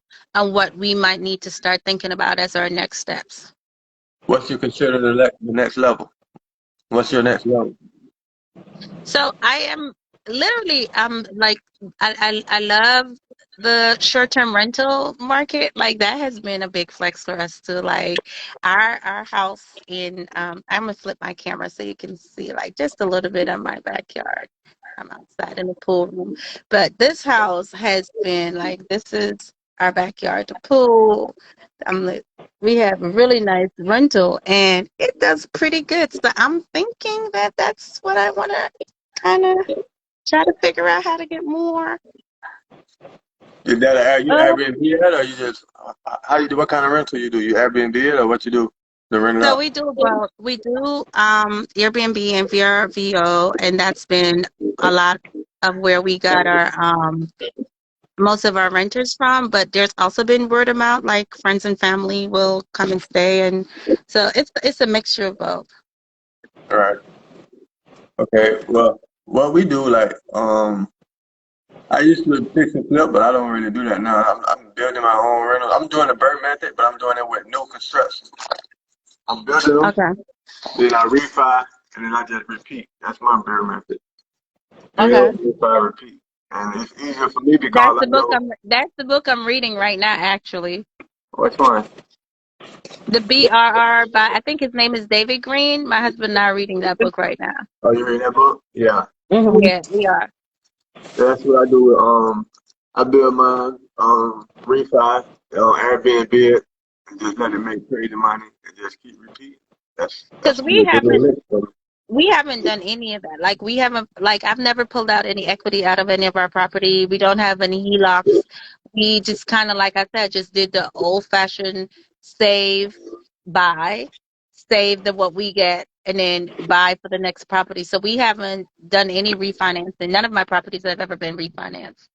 what we might need to start thinking about as our next steps? What's you consider the next level? What's your next level? So I am literally like I love the short-term rental market. Like that has been a big flex for us too. Like our house in I'm gonna flip my camera so you can see like just a little bit of my backyard. I'm outside in the pool room. But this house has been like this is our backyard, the pool. I'm like we have a really nice rental and it does pretty good. So I'm thinking that that's what I want to kind of try to figure out how to get more. Is that you Uh, Airbnb it or you just how you do? What kind of rental you do? You Airbnb it or what you do to rent it so out? we do Airbnb and VRVO, and that's been a lot of where we got our most of our renters from. But there's also been word of mouth, like friends and family will come and stay, and so it's a mixture of both. All right. Okay. Well, what we do like I used to fix and flip, but I don't really do that now. I'm building my own rental. I'm doing the Bird method, but I'm doing it with new construction. I'm building them, Okay. then I refi, and then I just repeat. That's my Bird method. Okay. Build, refi, repeat, and it's easier for me because I know That's the book I'm reading right now, actually. which one. The BRR by I think his name is David Green. My husband and I are reading that book right now. Oh, you read that book? Yeah. Mhm. Yeah, we are. That's what I do with I build my refi Airbnb it and just let it make crazy money and just keep repeating. That's Because the next for me. We haven't done any of that. Like we haven't, like I've never pulled out any equity out of any of our property. We don't have any HELOCs. We just kind of, like I said, just did the old fashioned save, buy, save the what we get, and then buy for the next property. So we haven't done any refinancing. None of my properties have ever been refinanced.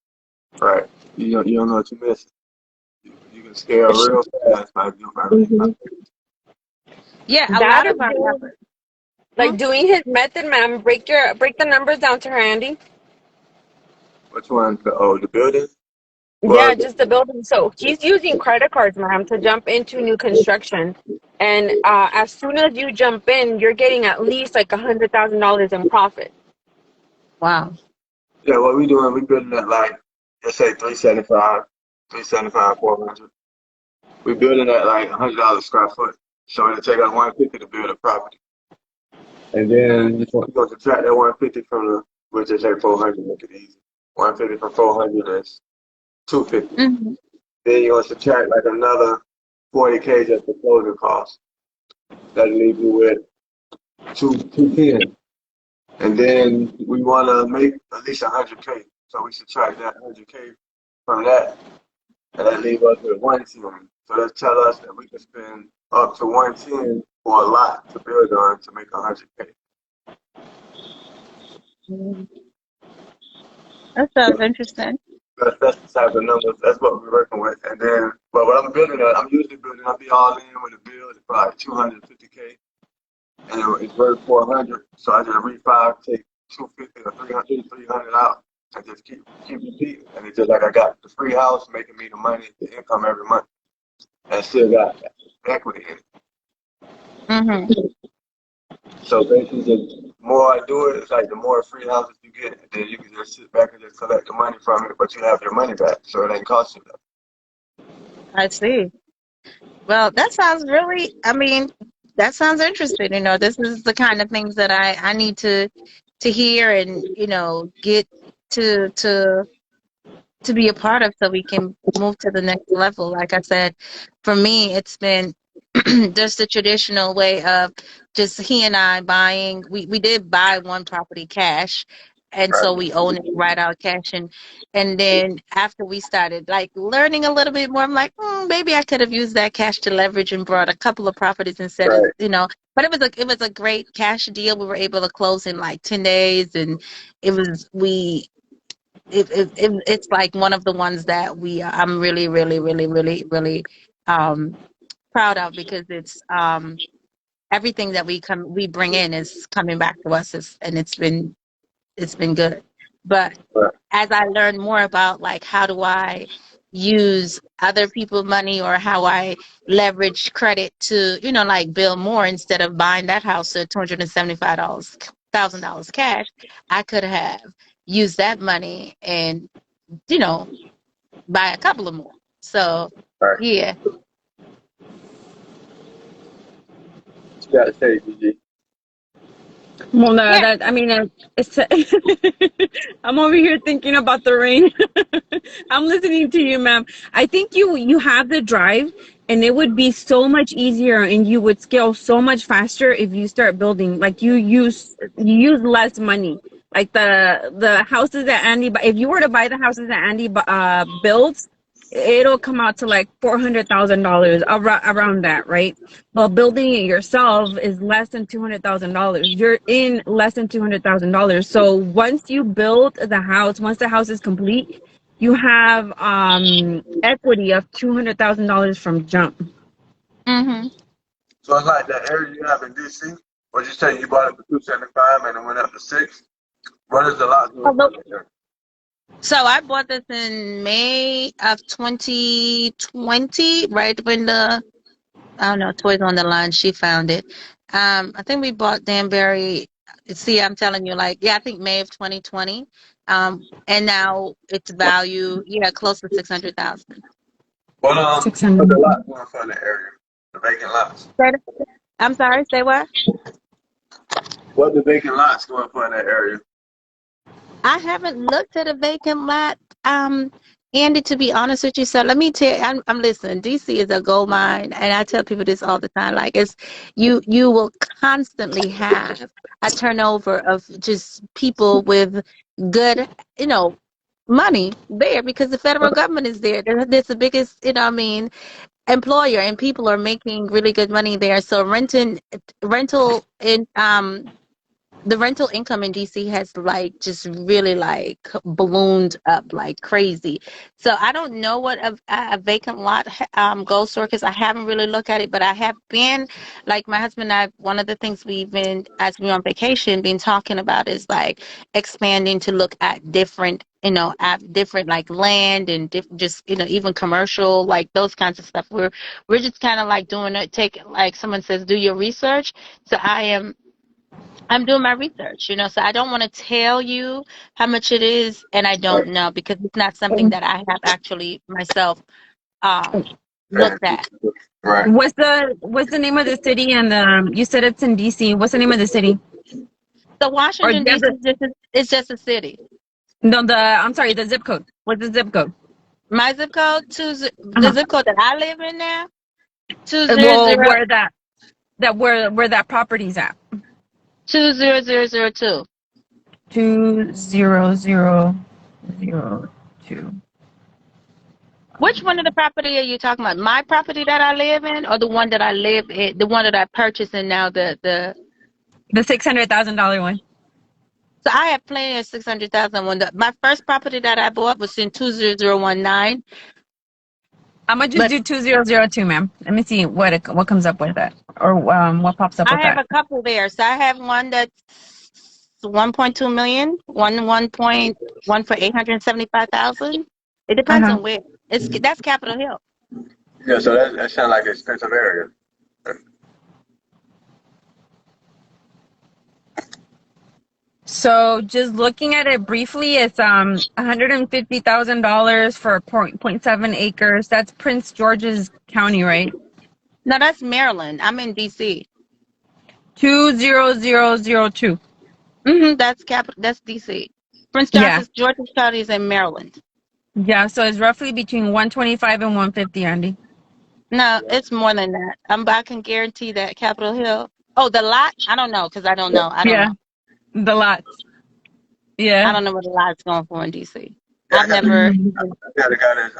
Right. You don't know what you missed. You can scale real fast by doing by Mhm. Yeah, a That lot or of our doing, property. like doing his method, ma'am. Break the numbers down to her, Andy. which one? The building? Well, Yeah, just the building. So he's using credit cards, ma'am, to jump into new construction. And as soon as you jump in, you're getting at least like $100,000 in profit. Wow. yeah, what we doing, we building at like, let's say 375, 400. We building at like $100 square foot. So it'll take us 150 to build a property. And then you're going to subtract that 150 from the, we'll just say 400, make it easy. 150 from 400 is 250. Hmm. Then you're going to subtract like another 40K just for closing costs. That'll leave you with 210. And then we want to make at least 100K. So we subtract that 100K from that, and that leaves us with 110. So that tell us that we can spend up to 110 for a lot to build on to make 100K. That sounds interesting. That's the type of numbers. That's what we're working with. And then, but what I'm building at, I'm usually building. I'll be all in with a build. It's probably 250K, and it's worth 400. So I just refi, take 250 or 300 out, and just keep repeating. And it's just like I got the free house making me the money, the income every month, and still got equity in it. Hmm. So basically, the more I do it, it's like the more free houses you get, and then you can just sit back and just collect the money from it, but you have your money back, so it ain't cost you nothing. I see. Well, that sounds really, I mean, that sounds interesting. This is the kind of things that I need to hear and, get to to be a part of so we can move to the next level. Like I said, for me, it's been just the traditional way of just he and I buying. We did buy one property cash, and Right. so we own it right out cash. And then after we started like learning a little bit more, I'm like, maybe I could have used that cash to leverage and brought a couple of properties instead of, Right. But it was a great cash deal. We were able to close in like 10 days, and it was we it's like one of the ones that I'm really really really really really um proud of, because it's everything that we bring in is coming back to us, and it's been good. But Right. as I learn more about like how do I use other people's money, or how I leverage credit to, like build more instead of buying that house at $275,000 cash, I could have used that money and, you know, buy a couple of more. So Right. yeah. What you gotta say, Gigi? Well, no, Yeah. that I mean, it's. I'm over here thinking about the rain. I'm listening to you, ma'am. I think you have the drive, and it would be so much easier, and you would scale so much faster if you start building. Like you use less money. Like the houses that Andy, if you were to buy the houses that Andy builds, it'll come out to like $400,000 around that, right? But building it yourself is less than $200,000. You're in less than $200,000. So once you build the house, once the house is complete, you have equity of $200,000 from jump. Mm-hmm. So it's like that area you have in DC. What you say you bought it for 275 and it went up to 6? What is the lot doing for there? So I bought this in May of 2020, right when I don't know, Toys on the Line, she found it. I think we bought Danbury. See, I'm telling you, like, yeah, I think May of 2020. And now its value, yeah, close to 600,000. What what the 600. lot doing for the area? The vacant lots. I'm sorry, say what? What the vacant lots going for in that area? I haven't looked at a vacant lot. Andy, to be honest with you, so let me tell you, I'm listening. DC is a gold mine, and I tell people this all the time. Like it's you will constantly have a turnover of just people with good, you know, money there because the federal government is there. That's the biggest, you know, I mean, employer, and people are making really good money there. So rental in the rental income in DC has like just really like ballooned up like crazy. So I don't know what a vacant lot goes for because I haven't really looked at it, but I have been like my husband and I. One of the things we've been as we're on vacation been talking about is like expanding to look at different. At different like land and just even commercial like those kinds of stuff. We're just kind of like doing it. Take like someone says, do your research. So I'm doing my research, so I don't want to tell you how much it is, and I don't know because it's not something that I have actually myself um looked at. Right. What's the name of the city? And you said it's in DC. What's the name of the city? So Or Washington do you have D.C. is just a city. no, I'm sorry, the zip code. What's the zip code? My zip code the Uh-huh. zip code that I live in now 200 Well, where that property's at. 20002. 20002. Which one of the property are you talking about? My property that I live in, or the one that I live in, the one that I purchased and now the The $600,000 one. So I have plenty of 600,000. My first property that I bought was in 20019. I'm gonna just But do 2002, ma'am. Let me see what comes up with that, or what pops up with I have that. a couple there. So I have one that's 1.2 million, one for 875,000. It depends Uh-huh. on where. That's Capitol Hill. Yeah, so that sounds like an expensive area. So just looking at it briefly, it's $150,000 for point 7 acres. That's Prince George's County, right? No, that's Maryland. I'm in DC. 20002. That's DC. Prince Yeah. George's County is in Maryland. Yeah, so it's roughly between 125 and 150, Andy. No, it's more than that. I can guarantee that Capitol Hill. Oh, the lot? I don't know because I don't know. I don't Yeah, know. the lots. I Yeah. don't know what the lot's going for in DC. Yeah, I've never Mhm. even. I got a guy that's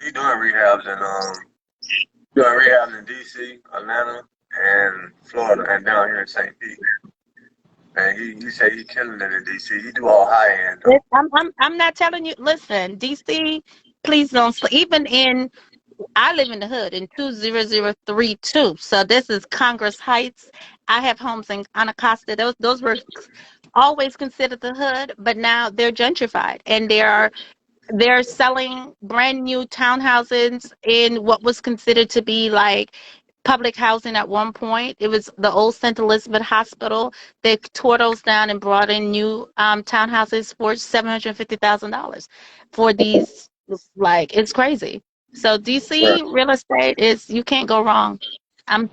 he doing rehabs in DC, Atlanta, and Florida, and down here in St. Pete. And he said he killing it in DC. He do all high end though. I'm not telling you. Listen, DC, please don't sleep. Even in, I live in the hood in 20032. So this is Congress Heights. I have homes in Anacostia. Those were always considered the hood, but now they're gentrified and they're selling brand new townhouses in what was considered to be like public housing at one point. It was the old St. Elizabeth Hospital. They tore those down and brought in new townhouses for $750,000 for these. Like, it's crazy. So Right. DC real estate is, you can't go wrong. I am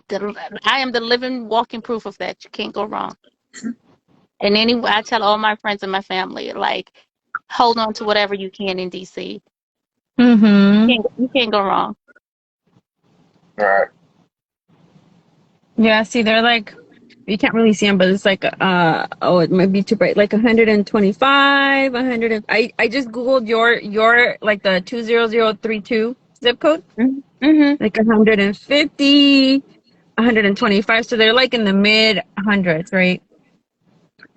the living walking proof of that. You can't go wrong. And anyway, I tell all my friends and my family, like, hold on to whatever you can in DC. Mhm. You can't go wrong. Right. Yeah, see, they're like, you can't really see them, but it's like, it might be too bright. Like 125, 100. I just Googled your like the 20032 zip code, Mm-hmm. like 150, 125. So they're like in the mid hundreds, right?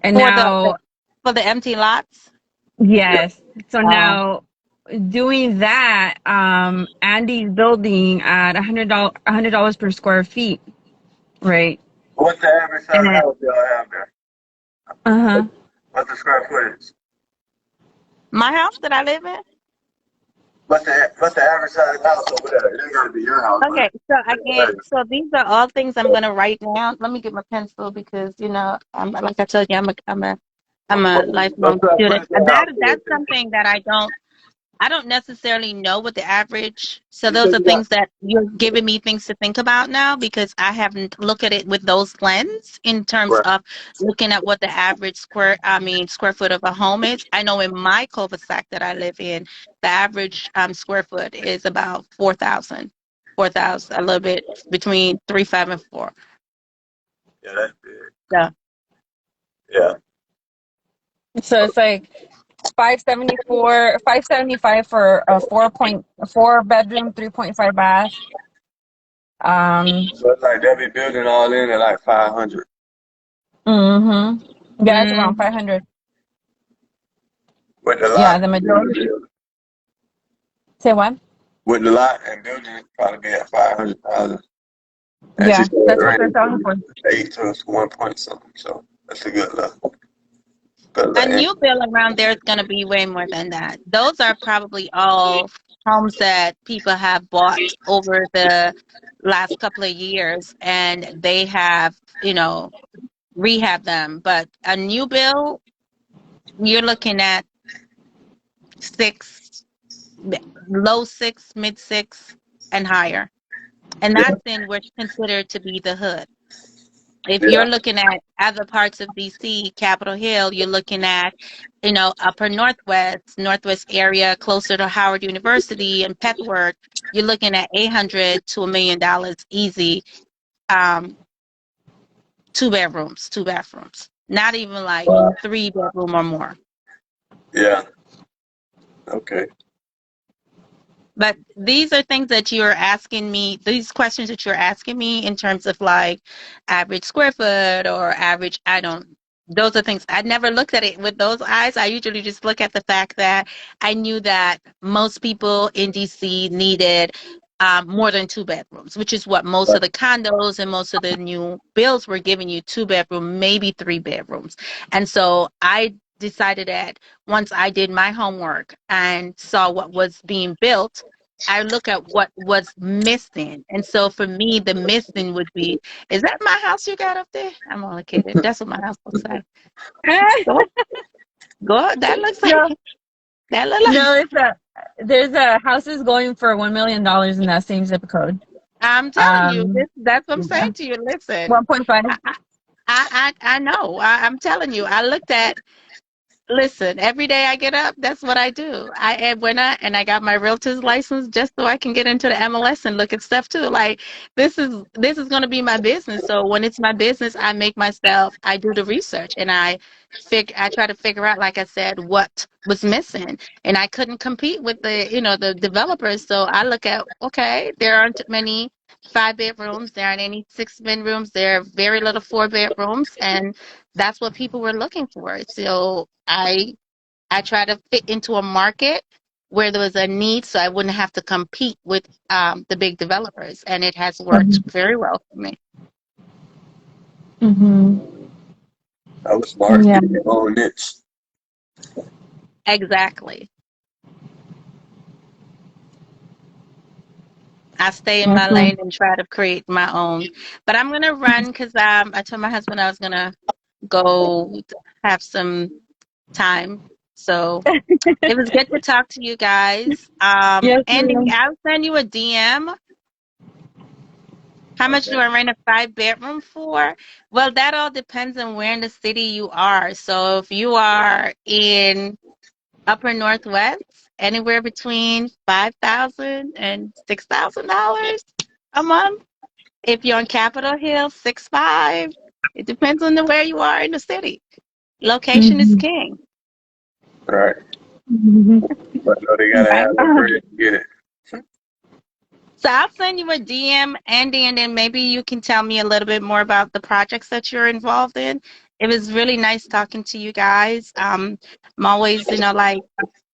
And For the now, for the empty lots. Yeah. yes. So Um, now doing that, Andy's building at $100 per square feet, right? What's the average size And house y'all have there? uh-huh. What's the square footage? my house that I live in. What's the average size house over there? It ain't gotta be your house, but Okay, so again, it's so these are all things I'm gonna write down. Let me get my pencil because I'm like I told you, I'm a what lifelong square student. footage your house That's is? something that I don't. I don't necessarily know what the average. So You said those are you got things that you're giving me things to think about now because I haven't looked at it with those lens in terms right. of looking at what the average square foot of a home is. I know in my cul-de-sac that I live in, the average square foot is about 4,000, 4,000, a little bit between 3, 5, and 4. Yeah, that's big. Yeah. Yeah. So it's like 575 for a 4.4 bedroom, 3.5 bath. So it's like they be building all in at like 500 Yeah, it's around Mm, 500. with the Yeah, lot. the majority. Say what? With the lot and building it probably be at 500,000. And she Yeah, said it that's what they're ranges selling from for. 8 to 1 point something. So that's a good a little new bill around there is going to be way more than that. Those are probably all homes that people have bought over the last couple of years and they have, rehab them. But a new bill, you're looking at six, low six, mid six, and higher. And Yeah, that's in what's considered to be the hood. If yeah, you're looking at other parts of DC, Capitol Hill, you're looking at, upper Northwest area, closer to Howard University and Petworth, you're looking at 800 to $1 million easy. Um, 2 bedrooms, 2 bathrooms, not even like 3 bedroom or more. yeah. Okay. But these are things that you're asking me, these questions that you're asking me in terms of like average square foot or average, those are things I never looked at it with those eyes. I usually just look at the fact that I knew that most people in DC needed more than 2 bedrooms, which is what most Right. of the condos and most of the new builds were giving you 2 bedroom, maybe 3 bedrooms. And so I decided that once I did my homework and saw what was being built, I look at what was missing. And so for me, the missing would be, is that my house you got up there? I'm only kidding. That's what my house looks like. Go, go. That looks like, No, that look like, no, there's a houses going for $1 million in that same zip code. I'm telling you, Um, that's what I'm yeah, saying to you. Listen, 1.5. I know. I'm telling you, listen, every day I get up, that's what I do. I got my realtor's license just so I can get into the MLS and look at stuff too. Like this is going to be my business. So when it's my business, I do the research and I try to figure out, like I said, what was missing. And I couldn't compete with the developers. So I look at, okay, there aren't many 5 bedrooms, there aren't any 6 bedrooms, there are very little 4 bedrooms, and that's what people were looking for. So I try to fit into a market where there was a need, so I wouldn't have to compete with the big developers, and it has worked very well for me. Mm-hmm. That was smart. Yeah. Get your own niche. Exactly. I stay in my Okay. lane and try to create my own. But I'm gonna run because I told my husband I was gonna go have some time. So it was good to talk to you guys. Yes, Andy, ma'am. I'll send you a DM. How much Okay. do I rent a 5 bedroom for? Well, that all depends on where in the city you are. So if you are in Upper Northwest, anywhere between $5,000 and $6,000 a month. If you're on Capitol Hill, 6.5. It depends on where you are in the city. Location is Mm-hmm. king. Right. Mm-hmm. But no, they gotta Right? have the bread to get it. So I'll send you a DM, Andy, and then maybe you can tell me a little bit more about the projects that you're involved in. It was really nice talking to you guys. I'm always, like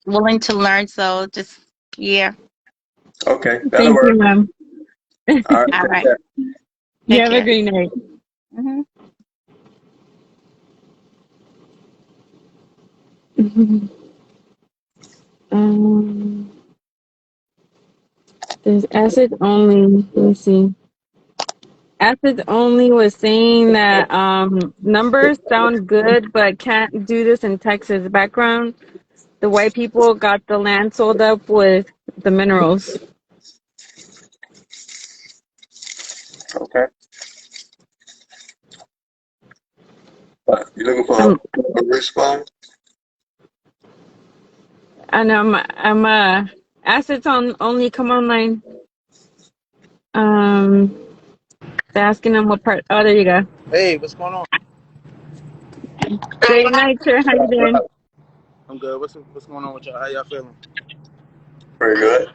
willing to learn. So just, yeah. Okay, that'll Thank you, work. ma'am. All right, All take right. care. You Take have a care. great night. Hmm. um, there's assets only. Let me see. Assets only was saying that numbers sound good, but can't do this in Texas. Background The white people got the land sold up with the minerals. Okay. But you looking for Um, a response? and assets on only come online. They're asking them what part. Oh, there you go. Hey, what's going on? Good night, sir. How you doing? I'm good. What's going on with y'all? How y'all feeling? Pretty good.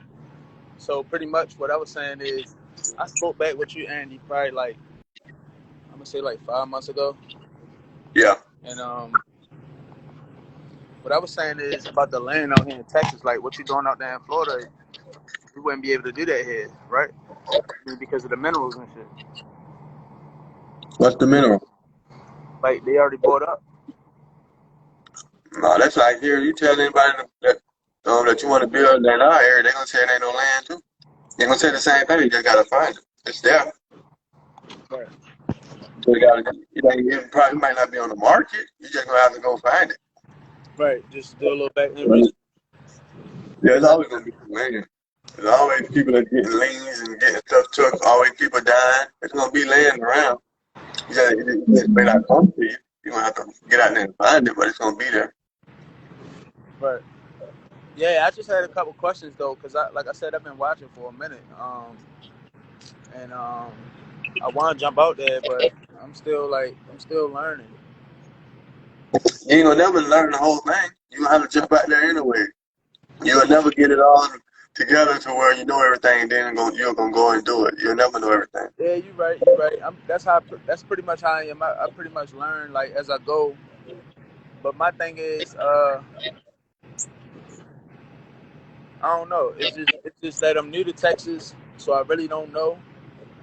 So pretty much what I was saying is, I spoke back with you, Andy, probably like I'm gonna say like 5 months ago, Yeah. and what I was saying is about the land out here in Texas, like what you doing out there in Florida, you wouldn't be able to do that here, right? I mean, because of the minerals and shit. What's the mineral? Like they already bought up. No, that's like here. You tell anybody that you want to build in our area, they're gonna say it ain't no land too. They're gonna say the same thing. You just gotta find it. It's there. Right. So you gotta. It probably might not be on the market. You just gonna have to go find it. Right. Just do a little back end research. There's always gonna be some land. There's always people that getting liens and getting stuff took. Always people dying. There's gonna be land around. It just may not come to you. You're gonna have to get out there and find it, but it's gonna be there. Right. Yeah, I just had a couple questions though, cause like I said, I've been watching for a minute. And I want to jump out there, but I'm still learning. You ain't gonna never learn the whole thing. You gonna have to jump out there anyway. You'll never get it all together to where you know everything. Then you're gonna go and do it. You'll never know everything. Yeah, you're right. You're right. That's pretty much how I am. I pretty much learn like as I go. But my thing is, I don't know. It's just that I'm new to Texas, so I really don't know.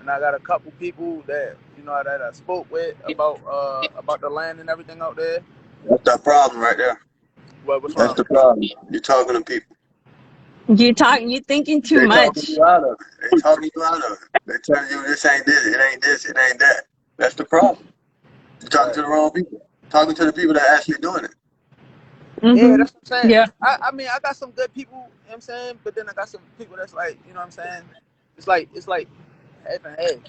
And I got a couple people that that I spoke with about the land and everything out there. That's the problem right there. What's That's wrong? the problem. You're talking to people. You thinking too They talking much. you out of it. They talking you out of it. They telling you this ain't this, it ain't this, it ain't that. That's the problem. You're talking to the wrong people. Talking to the people that are actually doing it. Yeah, that's what I'm saying. Yeah. I mean, I got some good people, you know what I'm saying? But then I got some people that's like, you know what I'm saying? It's like half and half.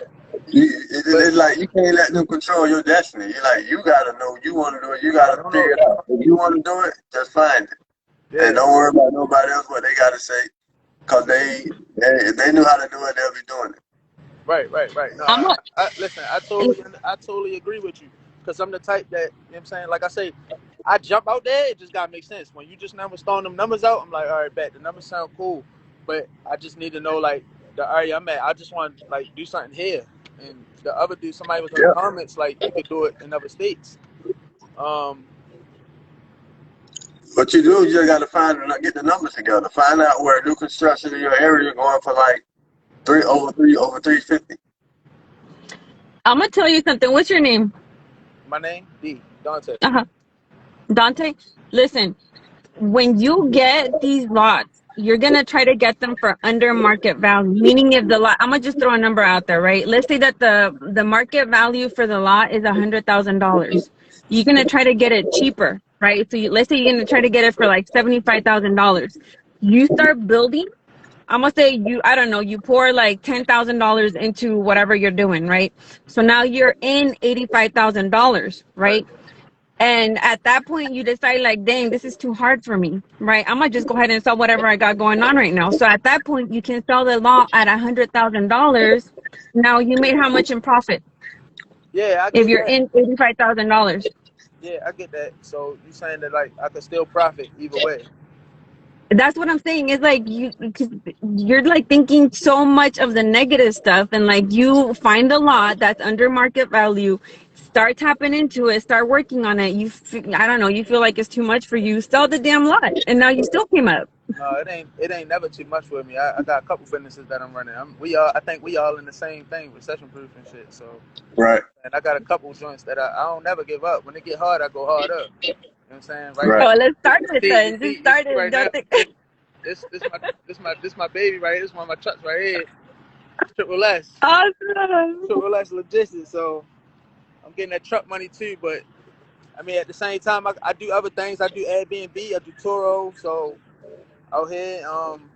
It's like you can't let them control your destiny. You're like, you gotta know you want to do it. You gotta figure it out. If you want to do it, just find it. Yeah. And don't worry about nobody else what they gotta say, cause if they knew how to do it, they'll be doing it. Right. No, listen, I totally agree with you, because I'm the type that, you know what I'm saying? Like I say, I jump out there, it just gotta make sense. When you just never throwing them numbers out, I'm like, all right, bet the numbers sound cool, but I just need to know like the area I'm at. I just want to like do something here. And the other dude, somebody was in the comments like you could do it in other states. What you do, you just gotta get the numbers together. Find out where new construction in your area going for like over 350. I'm gonna tell you something. What's your name? My name Dante. Dante. Listen, when you get these lots, you're gonna try to get them for under market value. Meaning, if the lot, I'm gonna just throw a number out there, right? Let's say that the market value for the lot is $100,000. You're gonna try to get it cheaper, right? So let's say you're gonna try to get it for like $75,000. You start building. I'm gonna say I don't know, you pour like $10,000 into whatever you're doing, right? So now you're in $85,000, right? And at that point, you decide like, dang, this is too hard for me, right? I'm gonna just go ahead and sell whatever I got going on right now. So at that point, you can sell the lot at $100,000. Now you made how much in profit? Yeah, I get If you're that. in $85,000. Yeah, I get that. So you saying that like I could still profit either way? That's what I'm saying. It's like you're like thinking so much of the negative stuff, and like you find a lot that's under market value, start tapping into it, start working on it. I don't know, you feel like it's too much for you, sell the damn lot, and now you still came up. No, it ain't never too much for me. I got a couple businesses that I'm running. I think we all in the same thing, recession proof and shit. So Right. And I got a couple joints that I don't never give up. When it get hard, I go hard up. You know what I'm saying? Right. So let's start it then. You Just start see it. right now, Don't this my baby right here. This one of my trucks right here. Triple S. Awesome. Triple S logistics. So I'm getting that truck money too, but I mean, at the same time, I do other things. I do Airbnb. I do Turo. So out here, I'm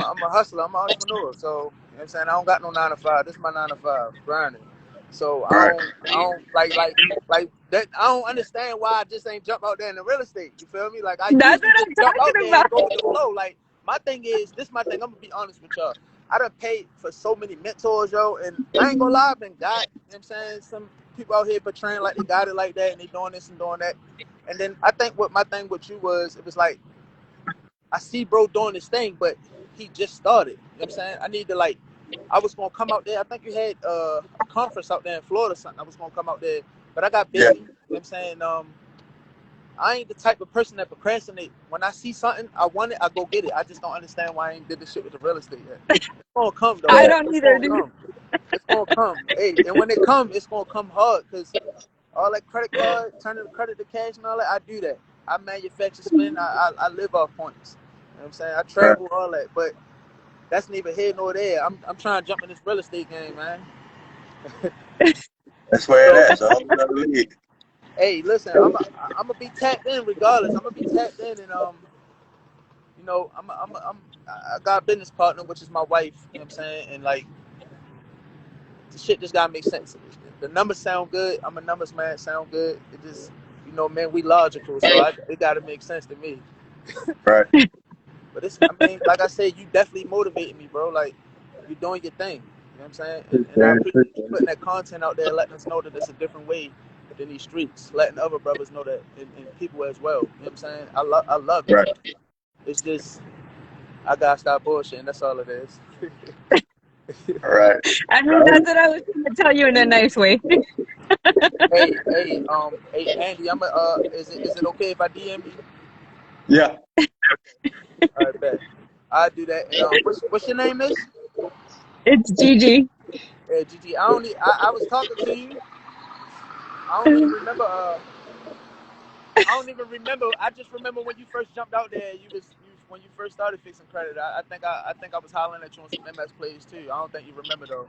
a hustler. I'm an entrepreneur. So, you know what I'm saying? I don't got no 9 to 5. This is my 9 to 5, grinding. So Right. I don't like that. I don't understand why I just ain't jump out there in the real estate. You feel me? Like I That's usually what just I'm jump out talking there and about. go with the flow. Like my thing is, this my thing. I'm gonna be honest with y'all. I done paid for so many mentors, yo, and I ain't gonna lie, I've been got, you know what I'm saying? Some people out here portraying like they got it like that and they doing this and doing that. And then I think what my thing with you was, it was like, I see bro doing this thing, but he just started. You know what I'm saying? I need to like, I was gonna come out there. I think you had a conference out there in Florida or something. I was gonna come out there, but I got Yeah. busy. You know what I'm saying? I ain't the type of person that procrastinate. When I see something, I want it, I go get it. I just don't understand why I ain't did this shit with the real estate yet. It's gonna come though. I Yeah. don't It's either, gonna dude. come. It's gonna come. Hey, and when it come, it's gonna come hard because all that credit card, turning the credit to cash and all that, I do that. I manufacture, spend. I live off points. You know what I'm saying? I Right. travel, all that, but that's neither here nor there. I'm trying to jump in this real estate game, man. That's where So, it at. So I'm gonna lead. hey, listen, I'm gonna be tapped in regardless. I'm gonna be tapped in, and you know, I got a business partner, which is my wife. You know what I'm saying? And like, the shit just gotta make sense. The numbers sound good. I'm a numbers man. Sound good. It just, you know, man, we logical, so it gotta make sense to me. Right. But it's, I mean, like I said, you definitely motivating me, bro. Like, you're doing your thing. You know what I'm saying? And I Appreciate it. appreciate you putting that content out there, letting us know that it's a different way than these streets, letting other brothers know that, and people as well. You know what I'm saying? I love it. Right. It's just, I gotta stop bullshitting. That's all it is. All right. I mean, that's what I was trying to tell you in a nice way. Hey, Andy, is it okay if I DM you? Yeah. All right, bet. I do that. And what's your name, Miss? It's Gigi. Yeah, Gigi. I was talking to you. I don't even remember. I don't even remember. I just remember when you first jumped out there. When you first started fixing credit. I think I was hollering at you on some MS plays too. I don't think you remember though.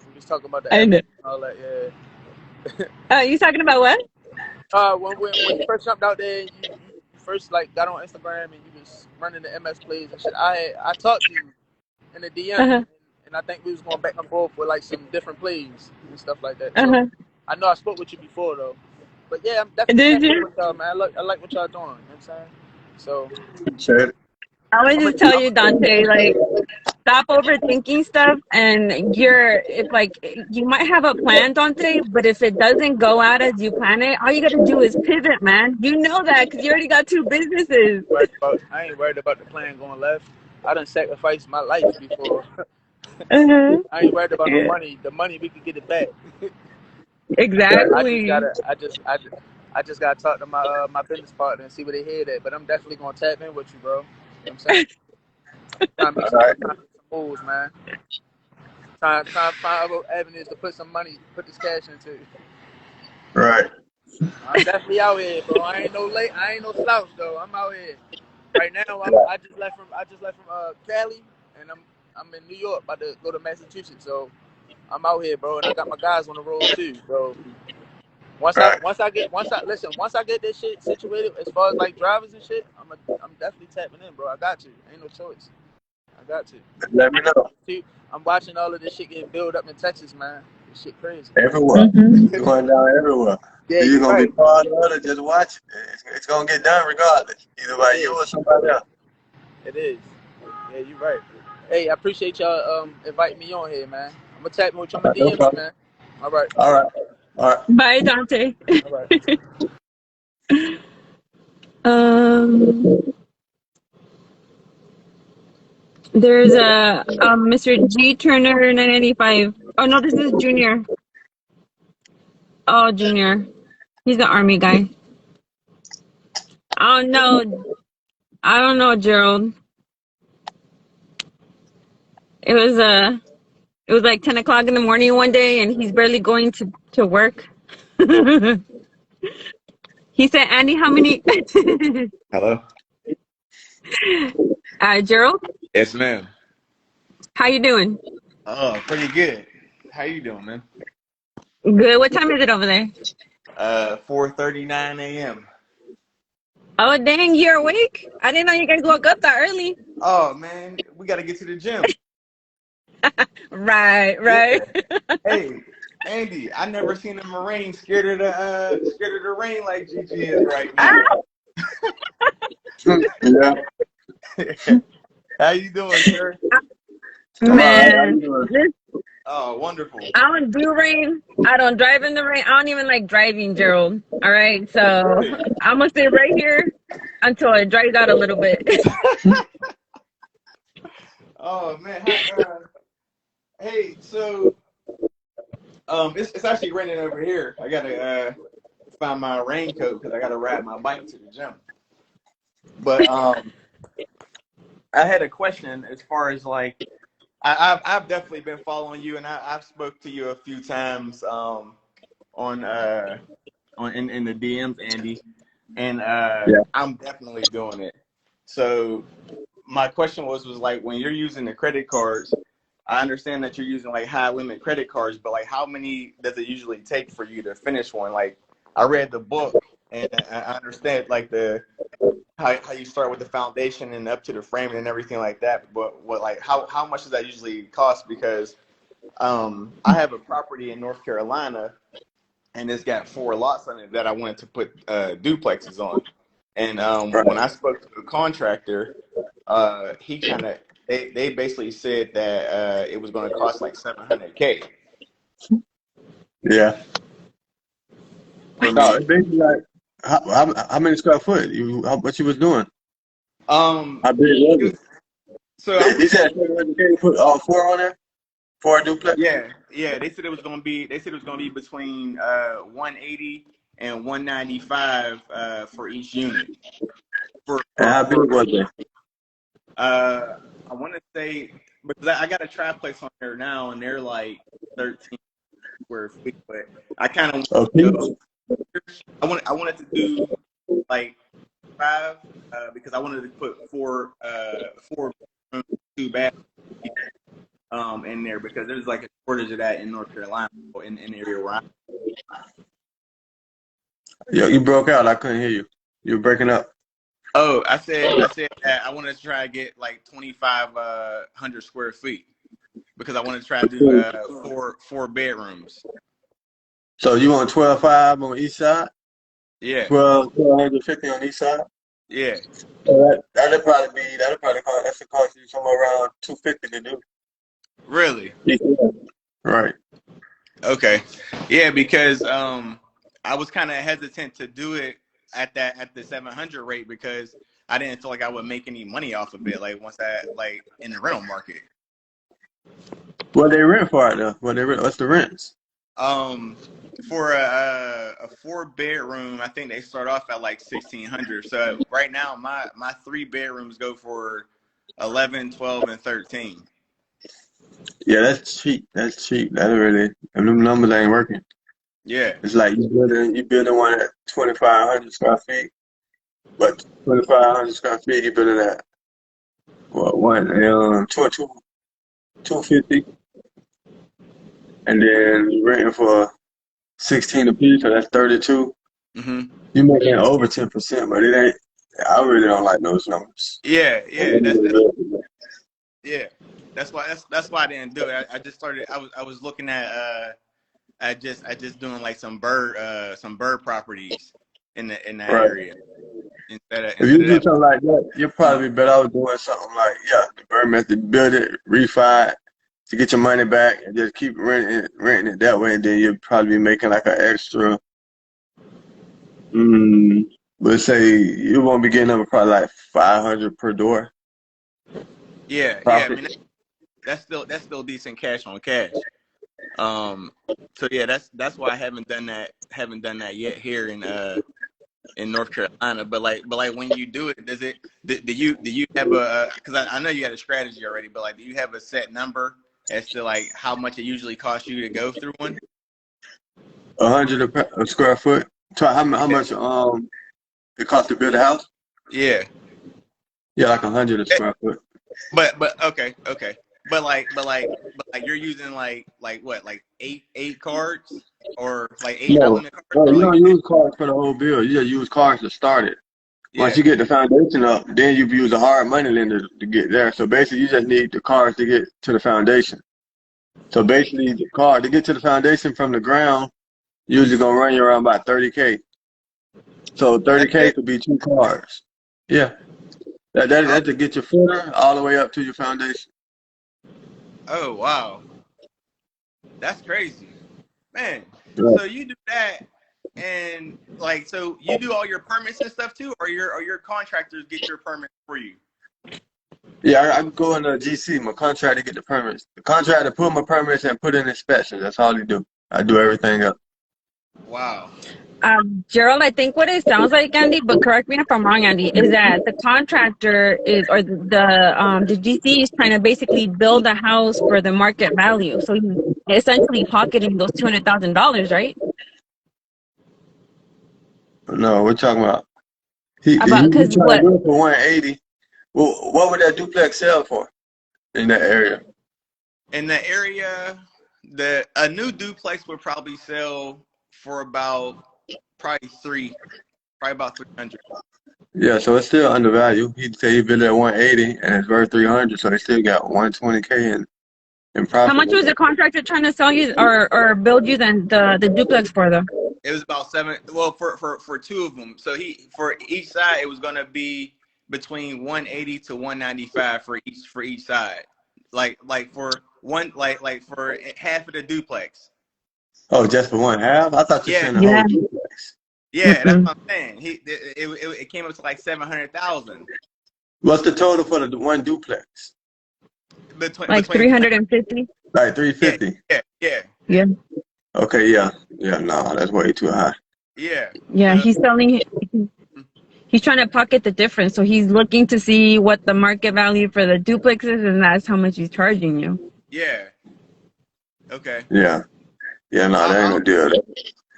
We was talking about the I MS know. and all that. Yeah. You talking about what? When you first jumped out there, you first like got on Instagram and you was running the MS plays and shit. I talked to you in the DM, Uh-huh. and I think we was going back and forth with like some different plays and stuff like that. So Uh-huh. I know I spoke with you before though, but yeah, I'm definitely Did tapping in you? with y'all, man. I like what y'all doing. You know what I'm saying? So Appreciate it. I would I'm just tell a, you, Dante, like, stop overthinking stuff. And if like, you might have a plan, Dante, but if it doesn't go out as you plan it, all you got to do is pivot, man. You know that because you already got 2 businesses. I ain't worried about the plan going left. I done sacrificed my life before. Uh-huh. I ain't worried about no Yeah, money. The money we could get it back. I just exactly. gotta, I just gotta talk to my business partner and see where they head at. But I'm definitely gonna tap in with you, bro. You know what I'm saying? Trying to make All some, right. trying to make some moves, man. Trying to find other avenues to put some money, put this cash into. Right. I'm definitely out here, bro. I ain't no slouch though. I'm out here. Right now, Yeah. I just left from Cali, and I'm in New York, about to go to Massachusetts. So I'm out here, bro, and I got my guys on the road too. So once Right. I get this shit situated as far as like drivers and shit, I'm definitely tapping in, bro. I got to. Ain't no choice. I got to. Let me know. See, I'm watching all of this shit get built up in Texas, man. This shit crazy. Everywhere. Mm-hmm. It's going down everywhere. Yeah, You're you're gonna be right. part of it, just watch it. It's gonna get done regardless. Either by It you or is. somebody else. It is. Yeah, you're right. Hey, I appreciate y'all inviting me on here, man. I'm gonna tap in with you. I'm All gonna right, no DM you, problem. man. All right. All right. All right. Bye, Dante. All right. Um, there's a Mr. G Turner 995. Oh no, this is Junior. Oh, Junior. He's the army guy. Oh no, I don't know, Gerald. It was like 10 o'clock in the morning one day, and he's barely going to work. He said, "Andy, how many?" Hello? Gerald, Yes, ma'am. how you doing? Oh, pretty good. How you doing, man? Good. What time is it over there? 4:39 a.m. Oh, dang, you're awake? I didn't know you guys woke up that early. Oh man, we got to get to the gym. Right, Yeah. right. Hey, Andy, I never seen a Marine scared of the rain like Gigi is right now. Yeah. How you doing, sir? I'm all right. How Man, you doing? Oh, wonderful. I don't do rain. I don't drive in the rain. I don't even like driving, Gerald. All right, so Really? I'm gonna stay right here until it dries out a little bit. Oh man, hey, so it's actually raining over here. I gotta find my raincoat because I gotta ride my bike to the gym. But I had a question as far as like I've definitely been following you, and I've spoke to you a few times on in the DMs, Andy, and Yeah. I'm definitely doing it. So my question was like when you're using the credit cards, I understand that you're using like high limit credit cards, but like how many does it usually take for you to finish one? Like I read the book and I understand like how you start with the foundation and up to the framing and everything like that. But what like how much does that usually cost? Because I have a property in North Carolina and it's got 4 lots on it that I wanted to put duplexes on. And Right. when I spoke to a contractor, he kind of they basically said that it was going to cost like $700K Yeah. for No, me. it's basically like how many square foot? How much you was doing? Um, How big was so it? He said 700K put all 4 on there? 4 duplex? yeah, they said it was going to be between 180 and 195 for each unit. And how big was it? I want to say because I got a triplex on there now and they're like 13 square feet, but I kind of Okay. I wanted to do like 5 because I wanted to put 4 bedrooms, 2 bathrooms in there because there's like a shortage of that in North Carolina in the area where I'm. Yo, you broke out. I couldn't hear you. You were breaking up. Oh, I said that I wanted to try to get like 2,500 square feet because I wanted to try to do 4 bedrooms. So you want 12.5 on each side? Yeah, 1,250 on each side? yeah. So that'll probably cost, that should cost you somewhere around 250 to do. Really? Each side. Right. Okay. Yeah, because I was kind of hesitant to do it at the 700 rate because I didn't feel like I would make any money off of it. Like once I like in the rental market. What they rent for it though? What's the rents? For a 4 bedroom, I think they start off at like 1,600. So right now my 3 bedrooms go for 11, 12, and 13. Yeah, that's cheap. That's cheap. That really, and them numbers ain't working. Yeah. It's like you building one at 2,500 square feet, but 2,500 square feet you building at what 250, and then you renting for 16 a piece, so that's 32. Mm-hmm. You making over 10%, but it ain't. I really don't like those numbers. Yeah. Yeah. That's why I didn't do it. I just started. I was looking at I just doing like some bird properties in that Right. area instead If you of do that. something like that, you'll probably be better off doing something like the Bird method, build it, refi it to get your money back, and just keep renting it that way, and then you'll probably be making like an extra. Let's say you won't be getting up probably like 500 per door. Yeah. I Profit. mean that's still decent cash on cash. So yeah, that's why I haven't done that yet here in North Carolina. But like when you do it, do you have because I know you had a strategy already, but like do you have a set number as to like how much it usually costs you to go through one? 100 a square foot. So how much it costs to build a house? Yeah. Yeah, like 100 a square foot. But okay. but you're using like what, like eight cards or like eight high No, limit cards no, or you like don't use cards for the whole bill. You just use cards to start it. Once yeah. you get the foundation up, then you use a hard money lender to get there. So basically, you just need the cards to get to the foundation. So basically, the card to get to the foundation from the ground usually gonna run you around about 30K. So That's 30K it. could be 2 cards. Yeah, that to get your footer all the way up to your foundation. Oh wow, that's crazy, man. Right. So you do that, and like, so you do all your permits and stuff too, or your contractors get your permits for you? Yeah, I go in the GC, my contractor get the permits. The contractor put my permits and put in inspections. That's all he do. I do everything else. Wow. Gerald, I think what it sounds like, Andy, but correct me if I'm wrong, Andy, is that the contractor is, or the GC is trying to basically build a house for the market value. So he's essentially pocketing those $200,000, right? No, we're talking about he Because trying to what do it for 180. Well, what would that duplex sell for in that area? In the area, a new duplex would probably sell for about about 300. Yeah, so it's still undervalued. He'd say he bid at 180 and it's worth 300, so they still got 120K in how profit. much was the contractor trying to sell you or build you the duplex for though? It was about seven. Well, for two of them. So for each side, it was gonna be between 180 to 195 for each side. Like for one, like for half of the duplex. Oh, just for one half? I thought you were Yeah, saying the Yeah. whole duplex. yeah, that's what I'm saying. It came up to like 700,000 What's the total for the one duplex? Like between 350? Like yeah 350. yeah Yeah. Okay, yeah. Yeah, no, that's way too high. yeah. Yeah. So He's trying to pocket the difference. So he's looking to see what the market value for the duplex is, and that's how much he's charging you. yeah, okay. Yeah. Yeah, no, that ain't no deal. That's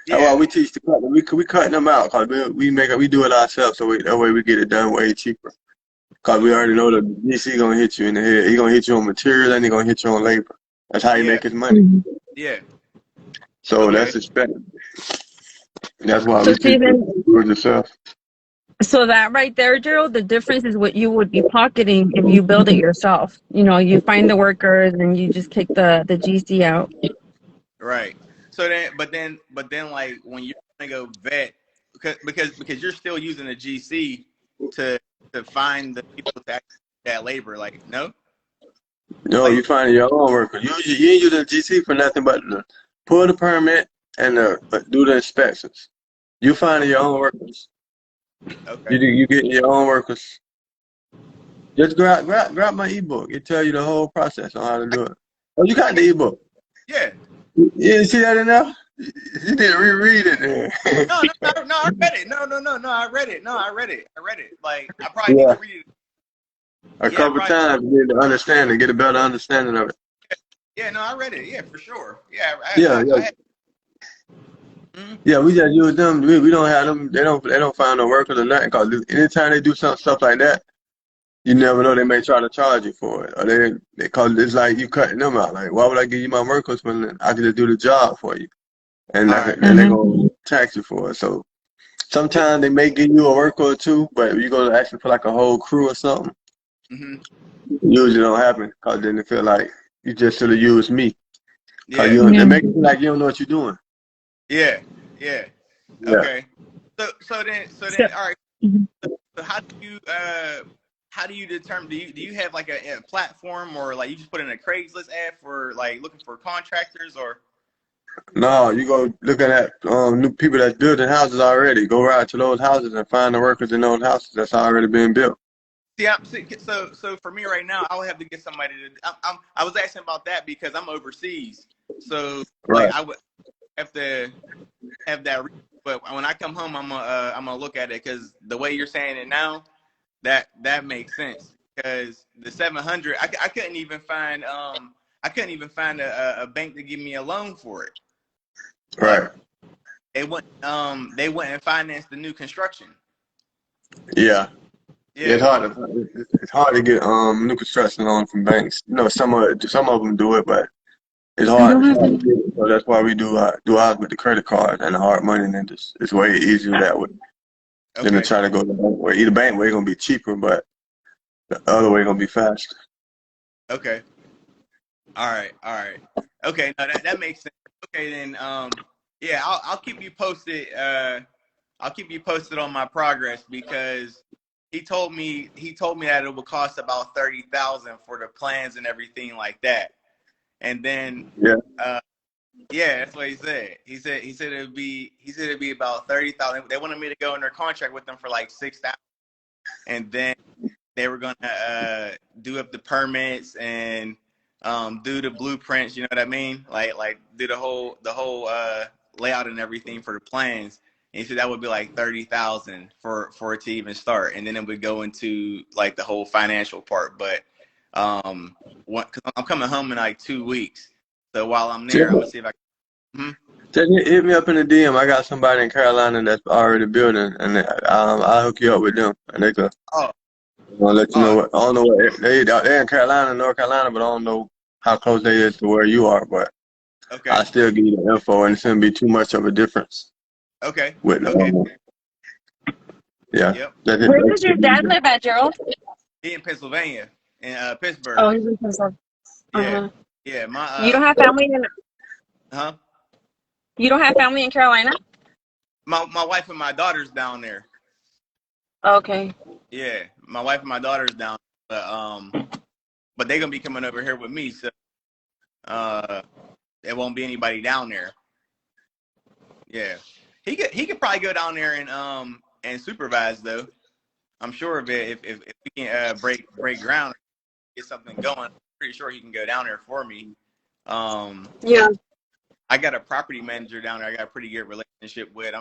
why Yeah, we teach the cut. We cutting them out because we do it ourselves, so that way we get it done way cheaper. Because we already know the DC gonna hit you in the head. He gonna hit you on material and he gonna hit you on labor. That's how he yeah, make his money. yeah. So Okay. that's expected. That's why So we teach Steven, you to do it yourself. so that right there, Gerald, the difference is what you would be pocketing if you build it yourself. You know, you find the workers and you just kick the GC out. Right. So then, like when you're gonna go vet, because you're still using the GC to find the people to actually do that labor. Like, no, No, like you find your own worker. You ain't using the GC for nothing but to pull the permit and do the inspections. You find your own workers. okay, You get your own workers. Just grab my ebook. It tell you the whole process on how to do it. Oh, you got the ebook. yeah. You didn't see that in there? You didn't reread it then. No, I read it. No, I read it. No, I read it. Like, I probably need Yeah, to read it. a Yeah, couple right. times to get a better understanding of it. Yeah, no, I read it. Yeah, for sure. Yeah, Yeah, I yeah, had. Mhm. yeah. We just use them. We don't have them. They don't find no workers or nothing. Cause anytime they do stuff like that, you never know. They may try to charge you for it, or they call it's like you cutting them out. Like, why would I give you my workers when I can just do the job for you, and All right. they gonna tax you for it. So sometimes they may give you a worker or two, but if you go to actually put like a whole crew or something, Mm-hmm. usually don't happen. Cause then they feel like you just should have used me. Cause Yeah, they make it feel like you don't know what you're doing. yeah. Yeah. Okay. So then, So, all right. Mhm. So how do you determine? Do you have like a platform, or like you just put in a Craigslist ad for like looking for contractors, or? No, you go looking at new people that's building houses already. Go right to those houses and find the workers in those houses that's already been built. So for me right now, I would have to get somebody to. I was asking about that because I'm overseas, so like Right. I would have to have that. But when I come home, I'm gonna look at it because the way you're saying it now, that makes sense. Because the 700, I couldn't even find a bank to give me a loan for it. Like Right. they went and financed the new construction. Yeah. Yeah, Yeah. it's hard to get new construction loan from banks. You know, some of them do it, but it's You don't hard. It's have hard to to. get it. So that's why we do ours with the credit card and the hard money lenders. It's way easier that way than to Okay. try to go the bank way. Either bank way gonna be cheaper, but the other way gonna be faster. Okay. All right. All right. Okay. No, that makes sense. Okay, then. Yeah, I'll keep you posted. I'll keep you posted on my progress because he told me that it would cost about 30,000 for the plans and everything like that. And then Yeah. uh, yeah, that's what he said. He said it'd be about 30,000. They wanted me to go under contract with them for like 6,000, and then they were gonna do up the permits and do the blueprints. You know what I mean? Like do the whole layout and everything for the plans. And he said that would be like 30,000 for it to even start, and then it would go into like the whole financial part. But cause I'm coming home in like 2 weeks, so while I'm there, I'm gonna see if I can. Hmm? Just hit me up in the DM. I got somebody in Carolina that's already building, and I'll hook you up with them, and they could. Oh, I'll let you know oh, what. I don't know what they're in Carolina, North Carolina, but I don't know how close they is to where you are. But okay, I still give you the info, and it's gonna be too much of a difference okay, with okay. yeah. Yep. Just hit Where me does your dad live at, Gerald? He in Pennsylvania, in Pittsburgh. Oh, he's in Pennsylvania. Yeah, Uh-huh. yeah. You don't have family in Huh? you don't have family in Carolina? My wife and my daughter's down there. Okay. Yeah, my wife and my daughter's down, but they're gonna be coming over here with me, so there won't be anybody down there. Yeah, he could probably go down there and supervise though. I'm sure of it if we can break ground, get something going. I'm pretty sure he can go down there for me. Yeah. I got a property manager down there. I got a pretty good relationship with.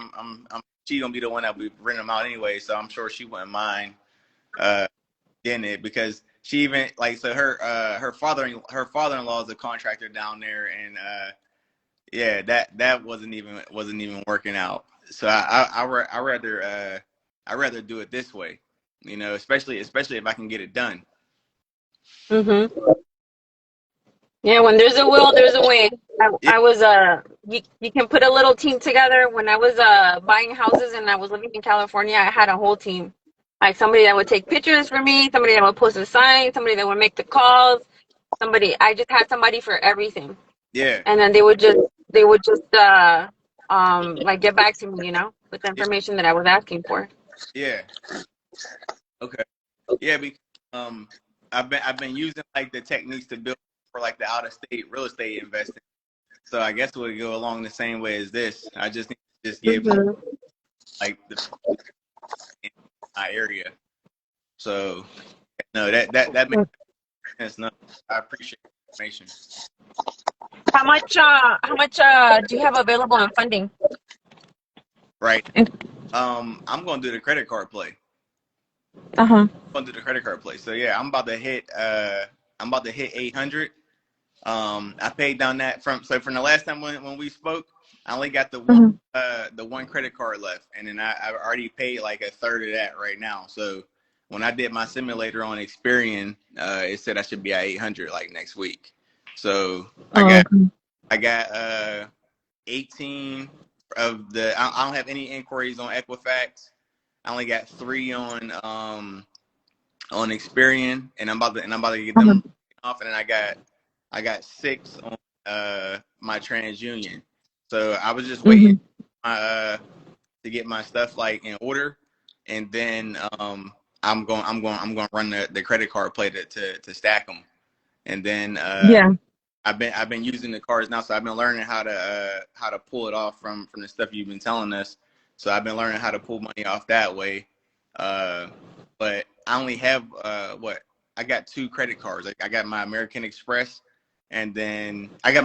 She gonna be the one that we rent them out anyway, so I'm sure she wouldn't mind getting it because she even like so her father-in-law is a contractor down there, and yeah, that wasn't even working out. So I rather do it this way, you know, especially if I can get it done. Mhm. Yeah, when there's a will, there's a way. Yeah, I was you can put a little team together. When I was buying houses and I was living in California, I had a whole team. Like somebody that would take pictures for me, somebody that would post a sign, somebody that would make the calls, I just had somebody for everything. yeah, And then they would just like get back to me, you know, with the information that I was asking for. yeah. Okay. Yeah, because I've been using like the techniques to build for like the out of state real estate investing. So I guess it would go along the same way as this. I just need to just get more Mhm. like the in my area. So no, that makes sense. No, I appreciate the information. How much do you have available in funding? Right. I'm gonna do the credit card play. Uh-huh. I'm gonna do the credit card play. So yeah, I'm about to hit 800. I paid down that from the last time when we spoke, I only got the one credit card left, and then I already paid like a third of that right now. So when I did my simulator on Experian, it said I should be at 800 like next week. So I got 18 of the. I don't have any inquiries on Equifax. I only got 3 on Experian, and I'm about to get them off, and then I got 6 on my TransUnion. So I was just waiting to get my stuff like in order, and then I'm going to run the credit card play to stack them, and then Yeah. I've been using the cards now, so I've been learning how to pull it off from the stuff you've been telling us. So I've been learning how to pull money off that way. But I only have I got 2 credit cards. Like I got my American Express, and then I got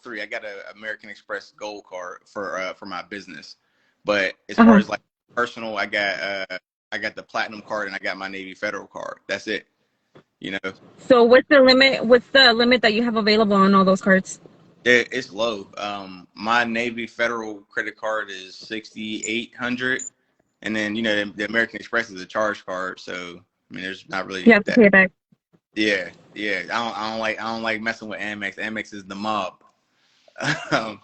3. I got a American Express Gold card for my business. But as far as like personal, I got the Platinum card, and I got my Navy Federal card. That's it. You know. So what's the limit? What's the limit that you have available on all those cards? It's low. My Navy Federal credit card is 6,800, and then the American Express is a charge card, so I mean, there's not really You have to that. pay back. Yeah. I don't like messing with Amex. Amex is the mob. um,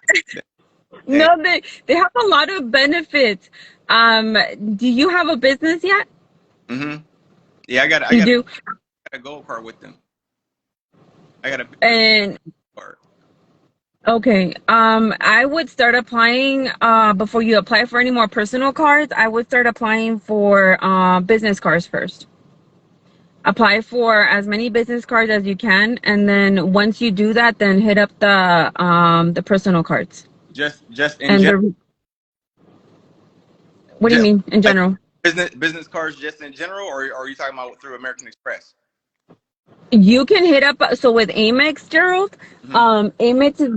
and, No, they have a lot of benefits. Do you have a business yet? yeah, I You got do. a gold card with them. I got a And card. okay, I would start applying before you apply for any more personal cards. I would start applying for business cards first. Apply for as many business cards as you can, and then once you do that, then hit up the personal cards. Just in And general. What do you mean in Like general? business cards just in general, or are you talking about through American Express? You can hit up, so with Amex, Gerald, Amex is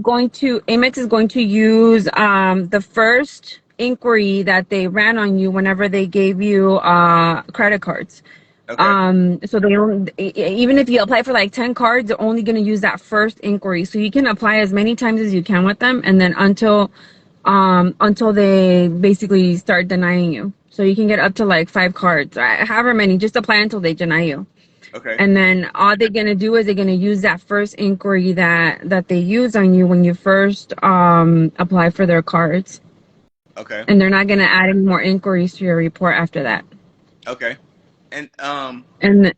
going to use the first inquiry that they ran on you whenever they gave you credit cards. Okay. So they don't, even if you apply for like 10 cards, they're only going to use that first inquiry. So you can apply as many times as you can with them, and then until they basically start denying you. So you can get up to like 5 cards, however many, just apply until they deny you. Okay. And then all they're going to do is they're going to use that first inquiry that they use on you when you first apply for their cards. Okay. And they're not going to add any more inquiries to your report after that. Okay. And and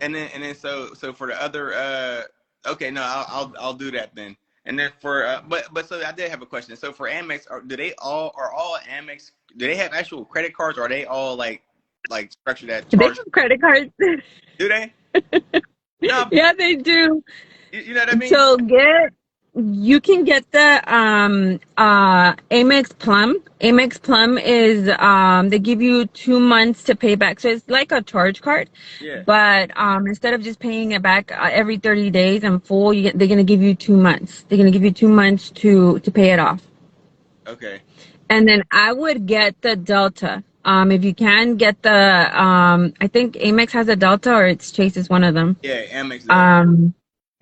then so for the other okay, no, I'll do that then. And then for but so I did have a question. So for Amex, are all Amex, do they have actual credit cards, or are they all like structured at they charge? have credit cards. Do they? No. Yeah, they do. You know what I mean? So you can get the Amex Plum. Amex Plum is they give you 2 months to pay back. So it's like a charge card. Yeah. But instead of just paying it back every 30 days in full, they're gonna give you 2 months. They're gonna give you 2 months to pay it off. Okay. And then I would get the Delta. If you can get the I think Amex has a Delta, or it's Chase is one of them. Yeah, Amex.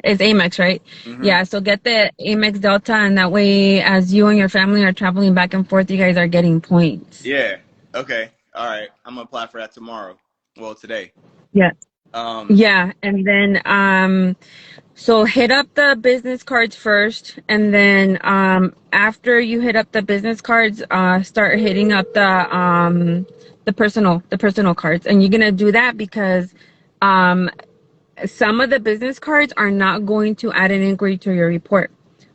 It's Amex, right? Mm-hmm. Yeah, so get the Amex Delta, and that way, as you and your family are traveling back and forth, you guys are getting points. Yeah. Okay. All right. I'm gonna apply for that tomorrow. Well, today. Yeah. Yeah, and then so hit up the business cards first, and then after you hit up the business cards, start hitting up the personal cards, and you're gonna do that because some of the business cards are not going to add an inquiry to your report,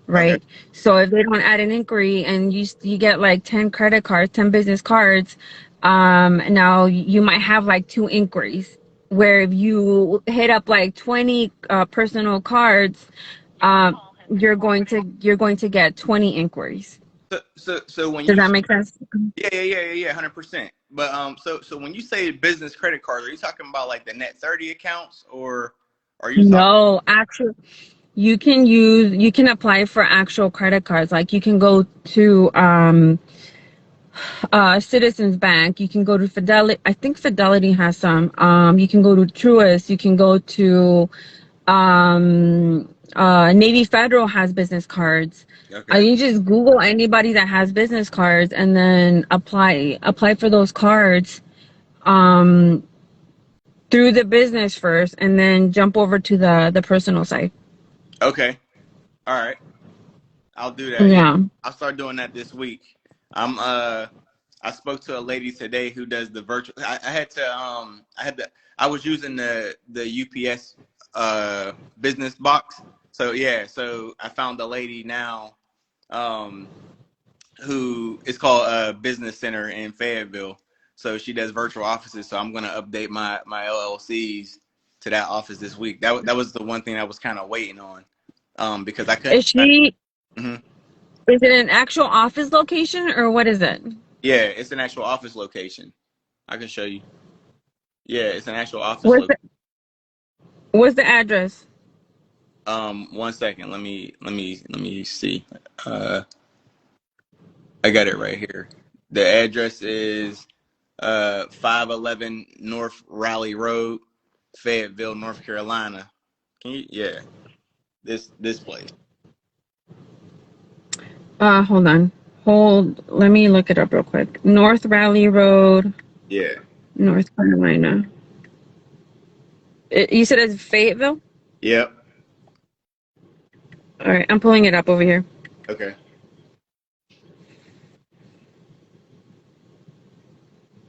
right? Okay. So if they don't add an inquiry and you get like 10 credit cards, 10 business cards, now you might have like 2 inquiries. Where if you hit up like 20 personal cards, you're going to get 20 inquiries. So when does that make sense? Yeah, 100%. But so when you say business credit cards, are you talking about like the Net 30 accounts, or are you? No, actually, you can apply for actual credit cards. Like you can go to Citizens Bank. You can go to Fidelity. I think Fidelity has some. You can go to Truist. You can go to Navy Federal has business cards. Okay. You just Google anybody that has business cards and then apply for those cards through the business first, and then jump over to the personal side. Okay. All right. I'll do that. Yeah. I'll start doing that this week. I spoke to a lady today who does the virtual. I was using the UPS business box. So yeah, so I found a lady now who is called Business Center in Fayetteville. So she does virtual offices. So I'm gonna update my LLCs to that office this week. That was the one thing I was kind of waiting on because I couldn't. Is she? Mm-hmm. Is it an actual office location, or what is it? Yeah, it's an actual office location. I can show you. Yeah, it's an actual office location. What's the address? 1 second. Let me see. I got it right here. The address is 511 North Raleigh Road, Fayetteville, North Carolina. Can you? Yeah, this place. Hold on. Let me look it up real quick. North Raleigh Road, Yeah. North Carolina. You said it's Fayetteville? Yep. All right, I'm pulling it up over here. Okay.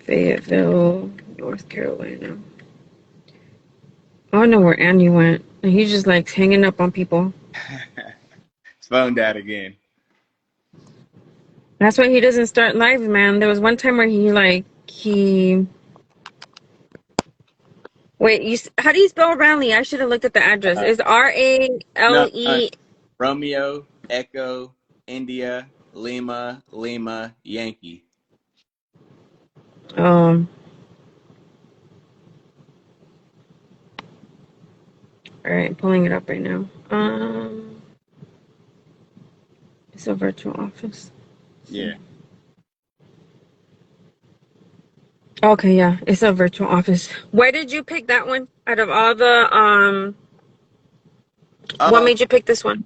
Fayetteville, North Carolina. I don't know where Andy went. He's just like hanging up on people. His phone died again. That's why he doesn't start lives, man. There was one time where wait, how do you spell Raleigh? I should have looked at the address. It's No, RALE. Romeo, Echo, India, Lima, Yankee. All right, pulling it up right now. It's a virtual office. Yeah. Okay, yeah, it's a virtual office. Why did you pick that one out of all the what made you pick this one?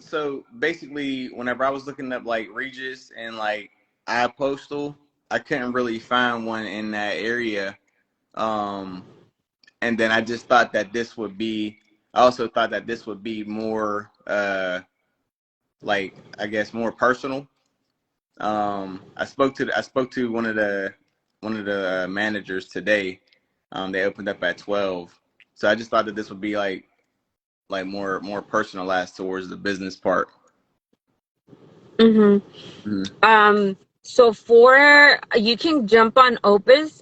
So basically, whenever I was looking up like Regis and like iPostal, I couldn't really find one in that area. And then I just thought that I also thought that this would be more, like, I guess more personal. I spoke to one of the managers today. They opened up at 12. So I just thought that this would be like more personalized towards the business part. So you can jump on Opus,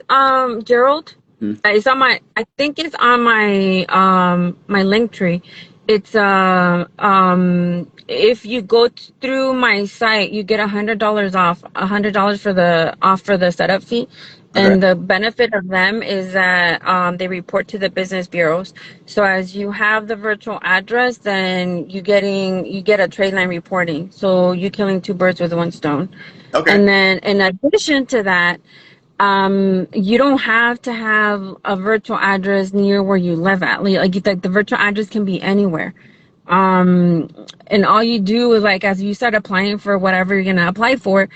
Gerald. It's on I think it's on my link tree. It's if you go through my site, you get $100 off, $100 for the setup fee. Okay. And the benefit of them is that they report to the business bureaus. So as you have the virtual address, then you get a trade line reporting. So you're killing two birds with one stone. Okay. And then in addition to that, you don't have to have a virtual address near where you live at. Like the virtual address can be anywhere. And all you do is, like, as you start applying for whatever you're gonna apply for,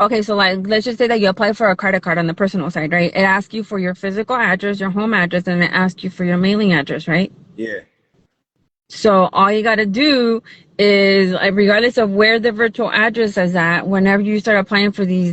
okay, so like let's just say that you apply for a credit card on the personal side, right? It asks you for your physical address, your home address, and it asks you for your mailing address, right? Yeah. So all you got to do is, like, regardless of where the virtual address is at, whenever you start applying for the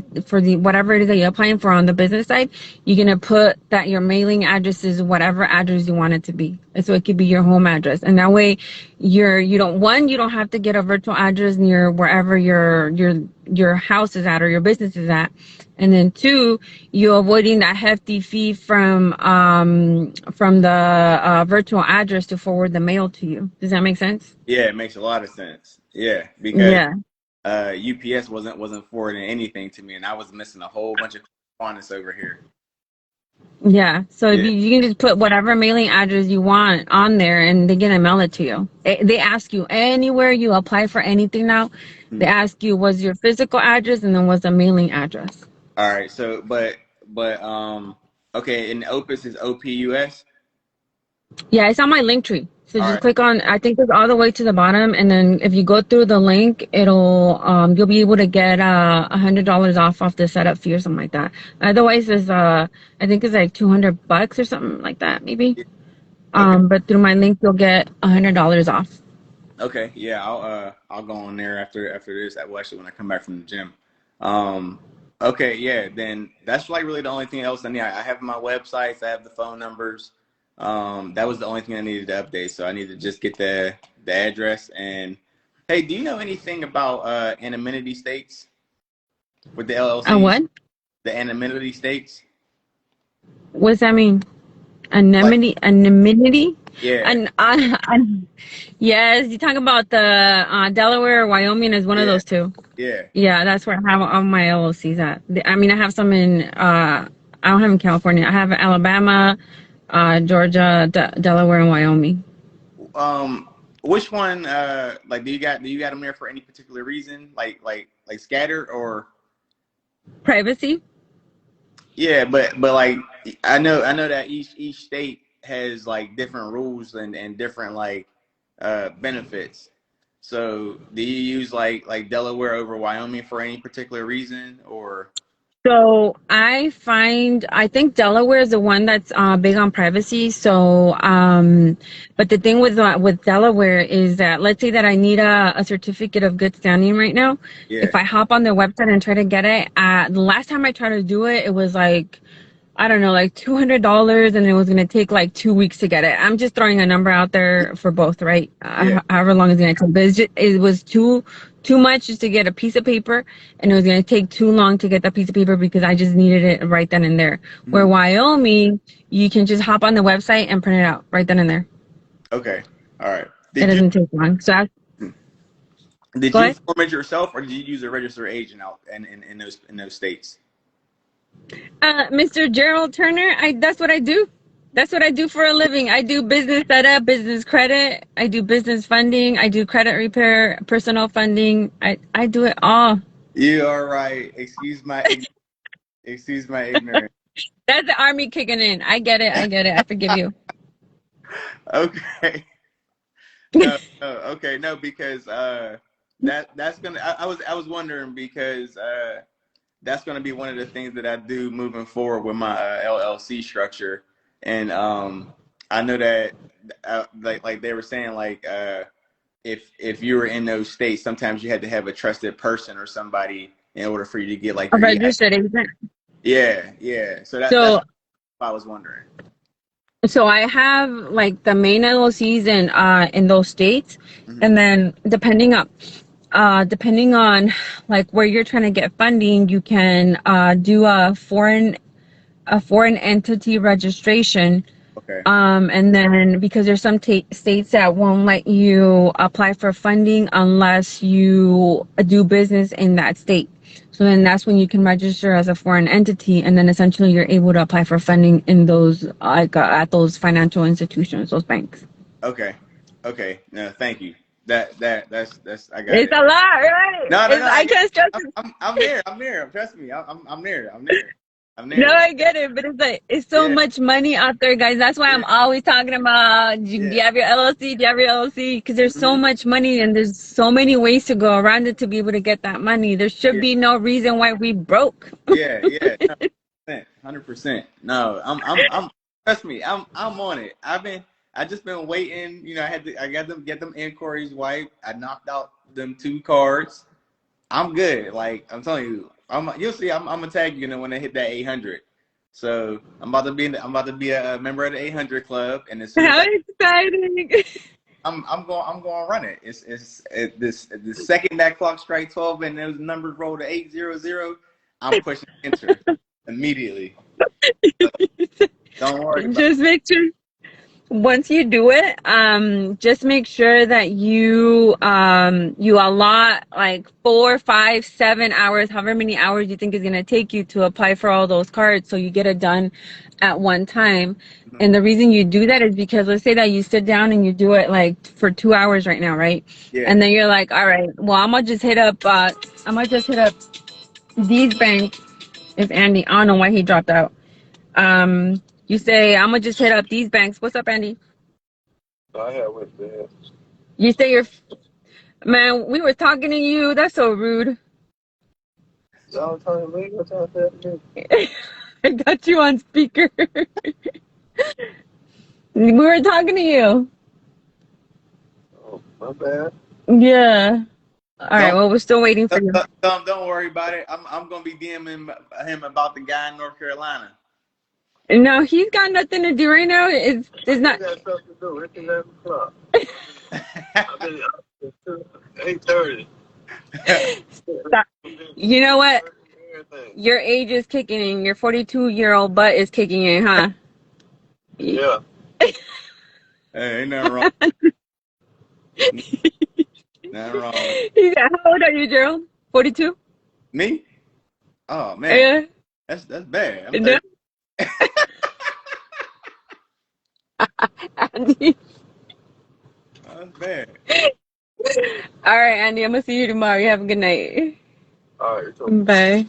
whatever it is that you're applying for on the business side, you're gonna put that your mailing address is whatever address you want it to be. So it could be your home address, and that way you don't have to get a virtual address near wherever your house is at or your business is at. And then two, you're avoiding that hefty fee from the virtual address to forward the mail to you. Does that make sense? Yeah, it makes a lot of sense. Yeah, because UPS wasn't forwarding anything to me, and I was missing a whole bunch of correspondence over here. Yeah, so you can just put whatever mailing address you want on there, and they're gonna mail it to you. They ask you anywhere you apply for anything now. They ask you what's your physical address, and then what's the mailing address. All right, so but okay, and Opus is OPUS. Yeah, it's on my link tree. So just click on, I think it's all the way to the bottom, and then if you go through the link, it'll you'll be able to get $100 off the setup fee or something like that. Otherwise, it's I think it's like $200 or something like that, maybe. Okay. But through my link, you'll get $100 off. Okay, yeah, I'll go on there after this. Well, actually, when I come back from the gym. Okay, yeah, then that's like really the only thing else I need. I have my websites, I have the phone numbers. That was the only thing I needed to update. So I need to just get the address. And hey, do you know anything about anonymity stakes with the LLC? What? The anonymity stakes. What's that mean? Anonymity? Yeah. And yes, you're talking about the Delaware or Wyoming is one of those two. Yeah. Yeah, that's where I have all my LLCs at. I mean, I have some in I don't have in California. I have Alabama, Georgia, Delaware, and Wyoming. Which one? Like, do you got them there for any particular reason? Like scatter or privacy? Yeah, but like I know that each state has like different rules and different like benefits. So do you use like Delaware over Wyoming for any particular reason, or? So I think Delaware is the one that's big on privacy. So, but the thing with Delaware is that, let's say that I need a certificate of good standing right now. Yeah. If I hop on their website and try to get it, the last time I tried to do it, it was like, I don't know, like $200, and it was gonna take like 2 weeks to get it. I'm just throwing a number out there for both, right? Yeah. However long it's gonna take, but it was too much just to get a piece of paper, and it was gonna take too long to get that piece of paper because I just needed it right then and there. Mm-hmm. Where Wyoming, you can just hop on the website and print it out right then and there. Okay. All right. It doesn't take long. So did go you ahead. form it yourself, or did you use a registered agent out in those states? Mr. Gerald Turner, that's what I do. That's what I do for a living. I do business setup, business credit. I do business funding. I do credit repair, personal funding. I do it all. You are right. Excuse my ignorance. That's the Army kicking in. I get it. I forgive you. Okay. No, okay, no, because that's gonna. I was wondering because that's gonna be one of the things that I do moving forward with my LLC structure, and I know that like they were saying, like if you were in those states, sometimes you had to have a trusted person or somebody in order for you to get like A your registered agent. Yeah. So that's what I was wondering. So I have like the main LLCs in those states, Mm-hmm. and then depending on like where you're trying to get funding, you can do a foreign entity registration. Okay. And then because there's some states that won't let you apply for funding unless you do business in that state. So then that's when you can register as a foreign entity, and then essentially you're able to apply for funding in those at those financial institutions, those banks. Okay. No, thank you. That's I got It's it. a lot, right? No, I can't stress it. I'm there. Trust me. I'm there. No, I get it, but it's like it's so much money out there, guys. That's why I'm always talking about. Do you have your LLC? Do you have your LLC? Because there's so much money and there's so many ways to go around it to be able to get that money. There should be no reason why we broke. Yeah, 100%. No, I'm. Trust me, I'm on it. I just been waiting. You know, I got them get them inquiries wiped. I knocked out them 2 cards. I'm good. Like I'm telling you. You'll see. I'm gonna tag you when I hit that 800. So I'm about to be a member of the 800 club, and as soon as How exciting! I'm going to run it. The second that clock strikes 12 and those numbers roll to 800, I'm pushing enter immediately. So, don't worry. Just make sure. Once you do it, just make sure that you allot like 4, 5, 7 hours, however many hours you think is gonna take you to apply for all those cards, so you get it done at one time. Mm-hmm. And the reason you do that is because let's say that you sit down and you do it like for 2 hours right now, right? Yeah. And then you're like, all right, well, I'm gonna just hit up these banks. It's Andy. I don't know why he dropped out. You say, I'm going to just hit up these banks. What's up, Andy? I have with that. You say man, we were talking to you. That's so rude. Y'all talking to me? What's y'all saying to me? I got you on speaker. We were talking to you. Oh, my bad. Yeah. All right, well, we're still waiting for you. Don't worry about it. I'm going to be DMing him about the guy in North Carolina. No, he's got nothing to do right now. It's not. He got something to do. It's 11 o'clock. I mean, 8:30. You know what? Your age is kicking in. Your 42-year-old butt is kicking in, huh? Yeah. Hey, ain't nothing wrong. Nothing wrong. How old are you, Gerald? 42? Me? Oh, man. Yeah. That's bad. I'm 30. Andy. That's bad. All right, Andy, I'm gonna see you tomorrow. You have a good night. All right. Bye.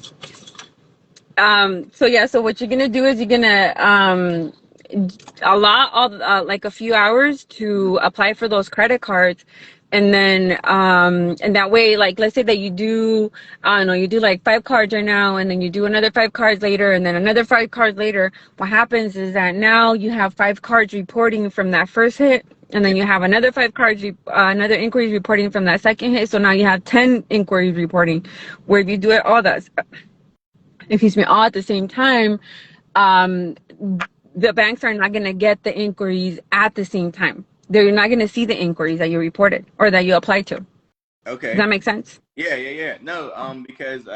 So what you're gonna do is you're gonna allot all like a few hours to apply for those credit cards, And then and that way, like, let's say that you do, I don't know, you do like 5 cards right now, and then you do another 5 cards later, and then another 5 cards later. What happens is that now you have 5 cards reporting from that first hit, and then you have another 5 cards, another inquiries reporting from that second hit. So now you have 10 inquiries reporting. Where if you do it all that, excuse me, all at the same time, um, the banks are not going to get the inquiries at the same time. They're not going to see the inquiries that you reported or that you applied to. Does Okay. that make sense? Yeah. No, because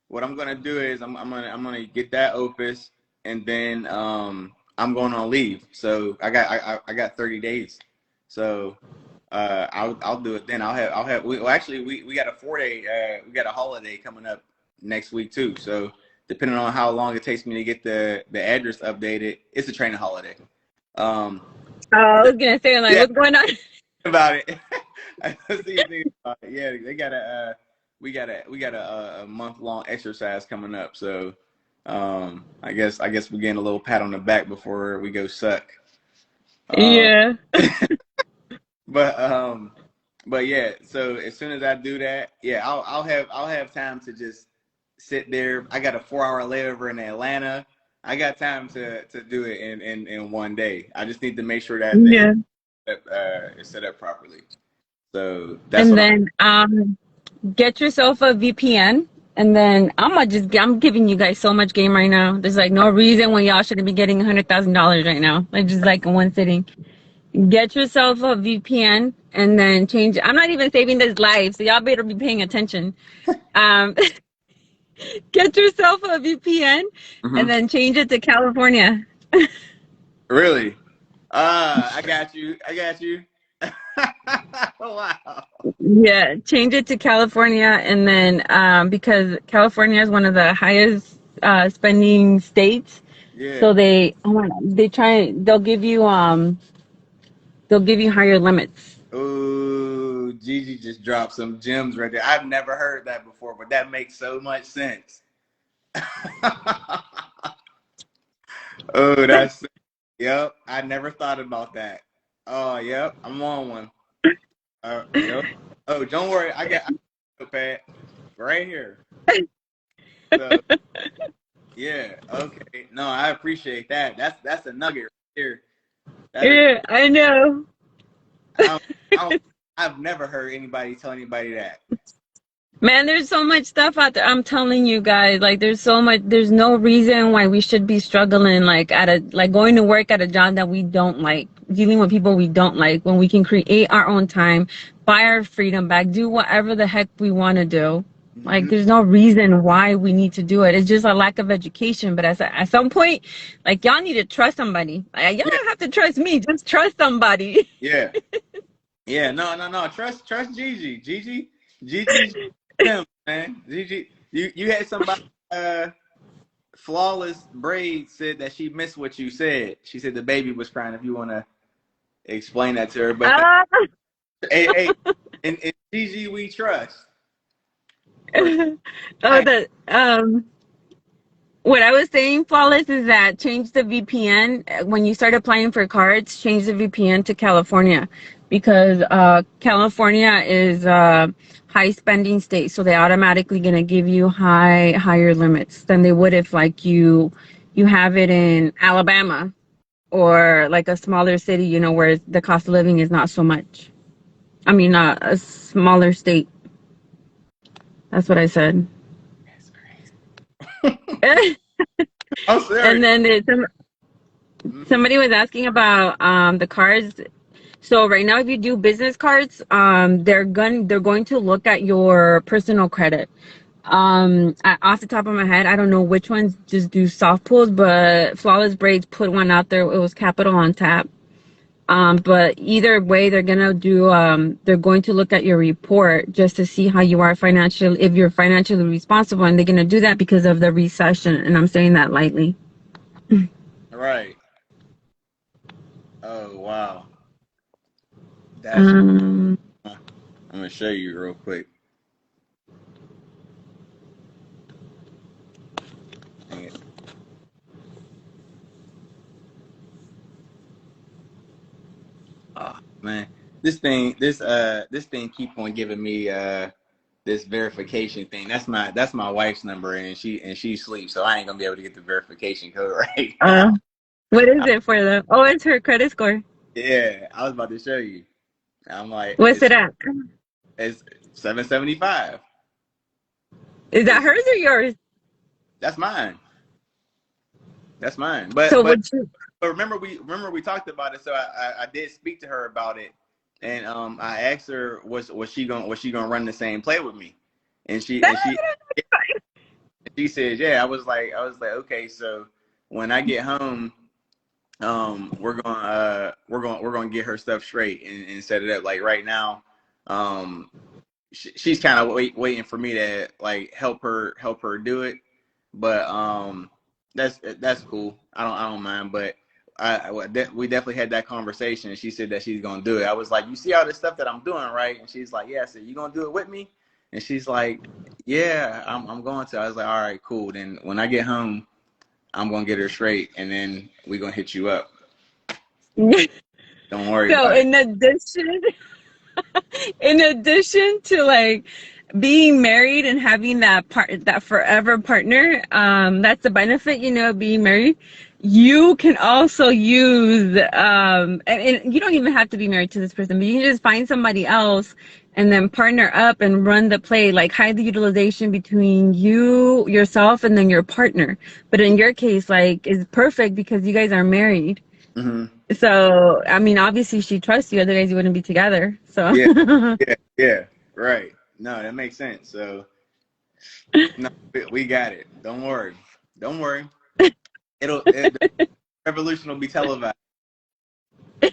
what I'm gonna do is I'm gonna get that opus, and then I'm going on leave. So I got 30 days. So I'll do it then. Well, actually we got a 4-day we got a holiday coming up next week too. So depending on how long it takes me to get the address updated, it's a training holiday. I was gonna say, like, Yeah, what's going on? about it. I see you think about it. Yeah, they got we got a month-long exercise coming up. So I guess we're getting a little pat on the back before we go suck. Yeah. But yeah, so as soon as I do that, yeah, I'll have time to just sit there. I got a 4-hour layover in Atlanta. I got time to do it in one day. I just need to make sure that Yeah. is set up properly. So that's And what then get yourself a VPN. And then I'm giving you guys so much game right now. There's like no reason why y'all shouldn't be getting $100,000 right now. Like, just like in one sitting. Get yourself a VPN and then change it. I'm not even saving this live, so y'all better be paying attention. Get yourself a VPN and then change it to California. Really? I got you. Wow. Yeah, change it to California, and then because California is one of the highest spending states, Yeah. so they'll give you higher limits. Ooh, Gigi just dropped some gems right there. I've never heard that before, but that makes so much sense. Oh, yep. I never thought about that. Oh, yep. I'm on one. Yep. Oh, don't worry. I got a notepad right here. So, yeah. Okay. No, I appreciate that. That's a nugget right here. Yeah, I know. I've never heard anybody tell anybody that. Man, there's so much stuff out there. I'm telling you guys, like, there's no reason why we should be struggling, like, going to work at a job that we don't like, dealing with people we don't like, when we can create our own time, buy our freedom back, do whatever the heck we want to do. Like, there's no reason why we need to do it. It's just a lack of education. But at some point, like, y'all need to trust somebody. Like, y'all don't have to trust me. Just trust somebody. Yeah. Yeah. No. Trust Gigi. Gigi's him, man. Gigi, you had somebody. Flawless Braid said that she missed what you said. She said the baby was crying. If you want to explain that to her, but hey, in Gigi we trust. What I was saying, Flawless, is that change the VPN when you start applying for cards. Change the VPN to California, because California is a high spending state, so they're automatically gonna give you higher limits than they would if, like, you have it in Alabama or like a smaller city, where the cost of living is not so much. I mean, a smaller state. That's what I said. I'm serious. And then somebody was asking about the cards. So right now, if you do business cards, they're going to look at your personal credit. Off the top of my head, I don't know which ones just do soft pulls, but Flawless Braids put one out there. It was Capital on Tap. But either way, they're going to look at your report just to see how you are financially, if you're financially responsible. And they're going to do that because of the recession. And I'm saying that lightly. Right. Oh, wow. I'm going to show you real quick. Dang it. Oh, man. this thing keep on giving me this verification thing. That's my wife's number, and she sleeps, so I ain't gonna be able to get the verification code right now. What is it for them? Oh, it's her credit score. Yeah, I was about to show you. I'm like, What's it at? it's 775. Is that hers or yours? That's mine. But So but would you? But remember we talked about it, so I did speak to her about it, and I asked her was she gonna run the same play with me, and she said yeah. I was like okay, so when I get home, we're gonna get her stuff straight and set it up. Like right now, she's kind of waiting for me to like help her do it, but that's cool. I don't mind, but. We definitely had that conversation, and she said that she's gonna do it. I was like, "You see all this stuff that I'm doing, right?" And she's like, "Yeah." I said, "You gonna do it with me?" And she's like, "Yeah, I'm going to." I was like, "All right, cool. Then when I get home, I'm gonna get her straight, and then we're gonna hit you up. Don't worry." So about it. in addition to like being married and having that forever partner, that's the benefit, being married. You can also use and you don't even have to be married to this person, but you can just find somebody else and then partner up and run the play, like hide the utilization between yourself and then your partner. But in your case, like, it's perfect because you guys are married. Mm-hmm. So I mean, obviously she trusts you, otherwise you wouldn't be together. So yeah, right. No, that makes sense. So no, we got it. Don't worry. The revolution will be televised. I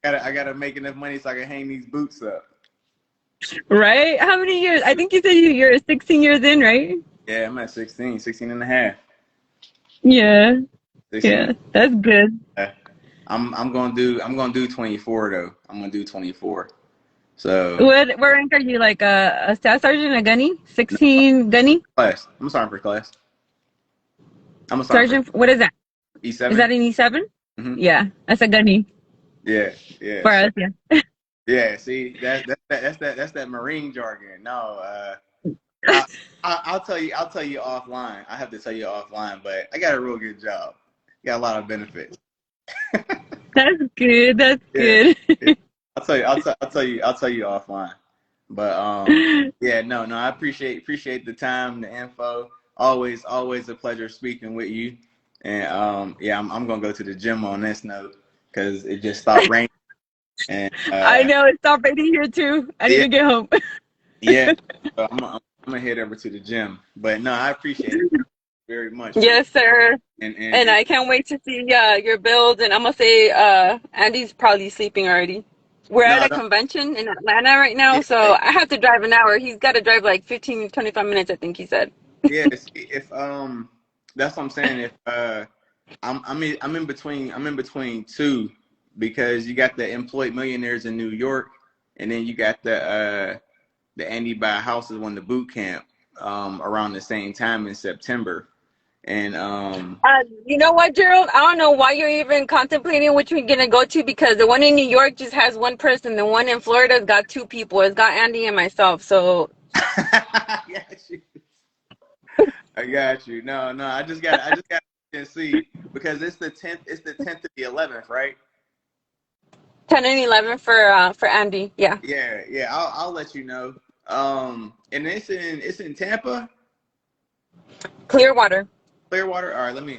gotta make enough money so I can hang these boots up. Right? How many years? I think you said you're 16 years in, right? Yeah, I'm at 16 and a half. Yeah. 16. Yeah, that's good. I'm gonna do 24 though. I'm gonna do 24. So What rank are you? Like a staff sergeant, a gunny? 16 gunny? class. I'm starting for class. I'm a sergeant. What is that? E7. Is that an E7? Mm-hmm. Yeah, that's a gunny. Yeah. For us, yeah. Yeah. See, that's that Marine jargon. No, I'll tell you offline. I have to tell you offline, but I got a real good job. Got a lot of benefits. That's good. That's good. Yeah. I'll tell you offline. But yeah, no, I appreciate the time, the info. Always a pleasure speaking with you. And yeah, I'm gonna go to the gym on this note because it just stopped raining. And I know it stopped raining here too. I need to get home. Yeah, so I'm gonna head over to the gym. But no, I appreciate it very much. Yes, sir. And I can't wait to see your build. And I'm gonna say Andy's probably sleeping already. We're at a convention in Atlanta right now, so I have to drive an hour. He's got to drive like 15, 25 minutes, I think he said. Yeah, if that's what I'm saying. If I'm in between two, because you got the Employed Millionaires in New York, and then you got the Andy Buy Houses Won the Boot Camp around the same time in September. And you know what, Gerald? I don't know why you're even contemplating which you're gonna go to, because the one in New York just has one person. The one in Florida's got two people. It's got Andy and myself. So I got you. No, I just got to see, because it's the 10th. It's the 10th to the 11th, right? 10 and 11 for Andy. Yeah. Yeah. I'll let you know. And it's in Tampa. Clearwater. All right. Let me.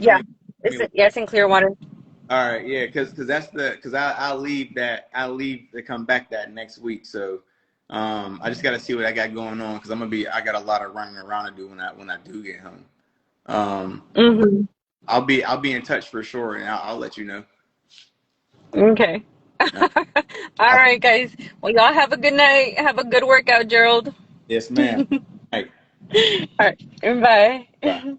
It's in Clearwater. All right. Yeah. Because I'll leave to come back that next week. So I just got to see what I got going on, because I got a lot of running around to do when I do get home. I'll be in touch for sure, and I'll let you know. Okay. All right, guys. Well, y'all have a good night. Have a good workout, Gerald. Yes, ma'am. All right. Bye. Bye.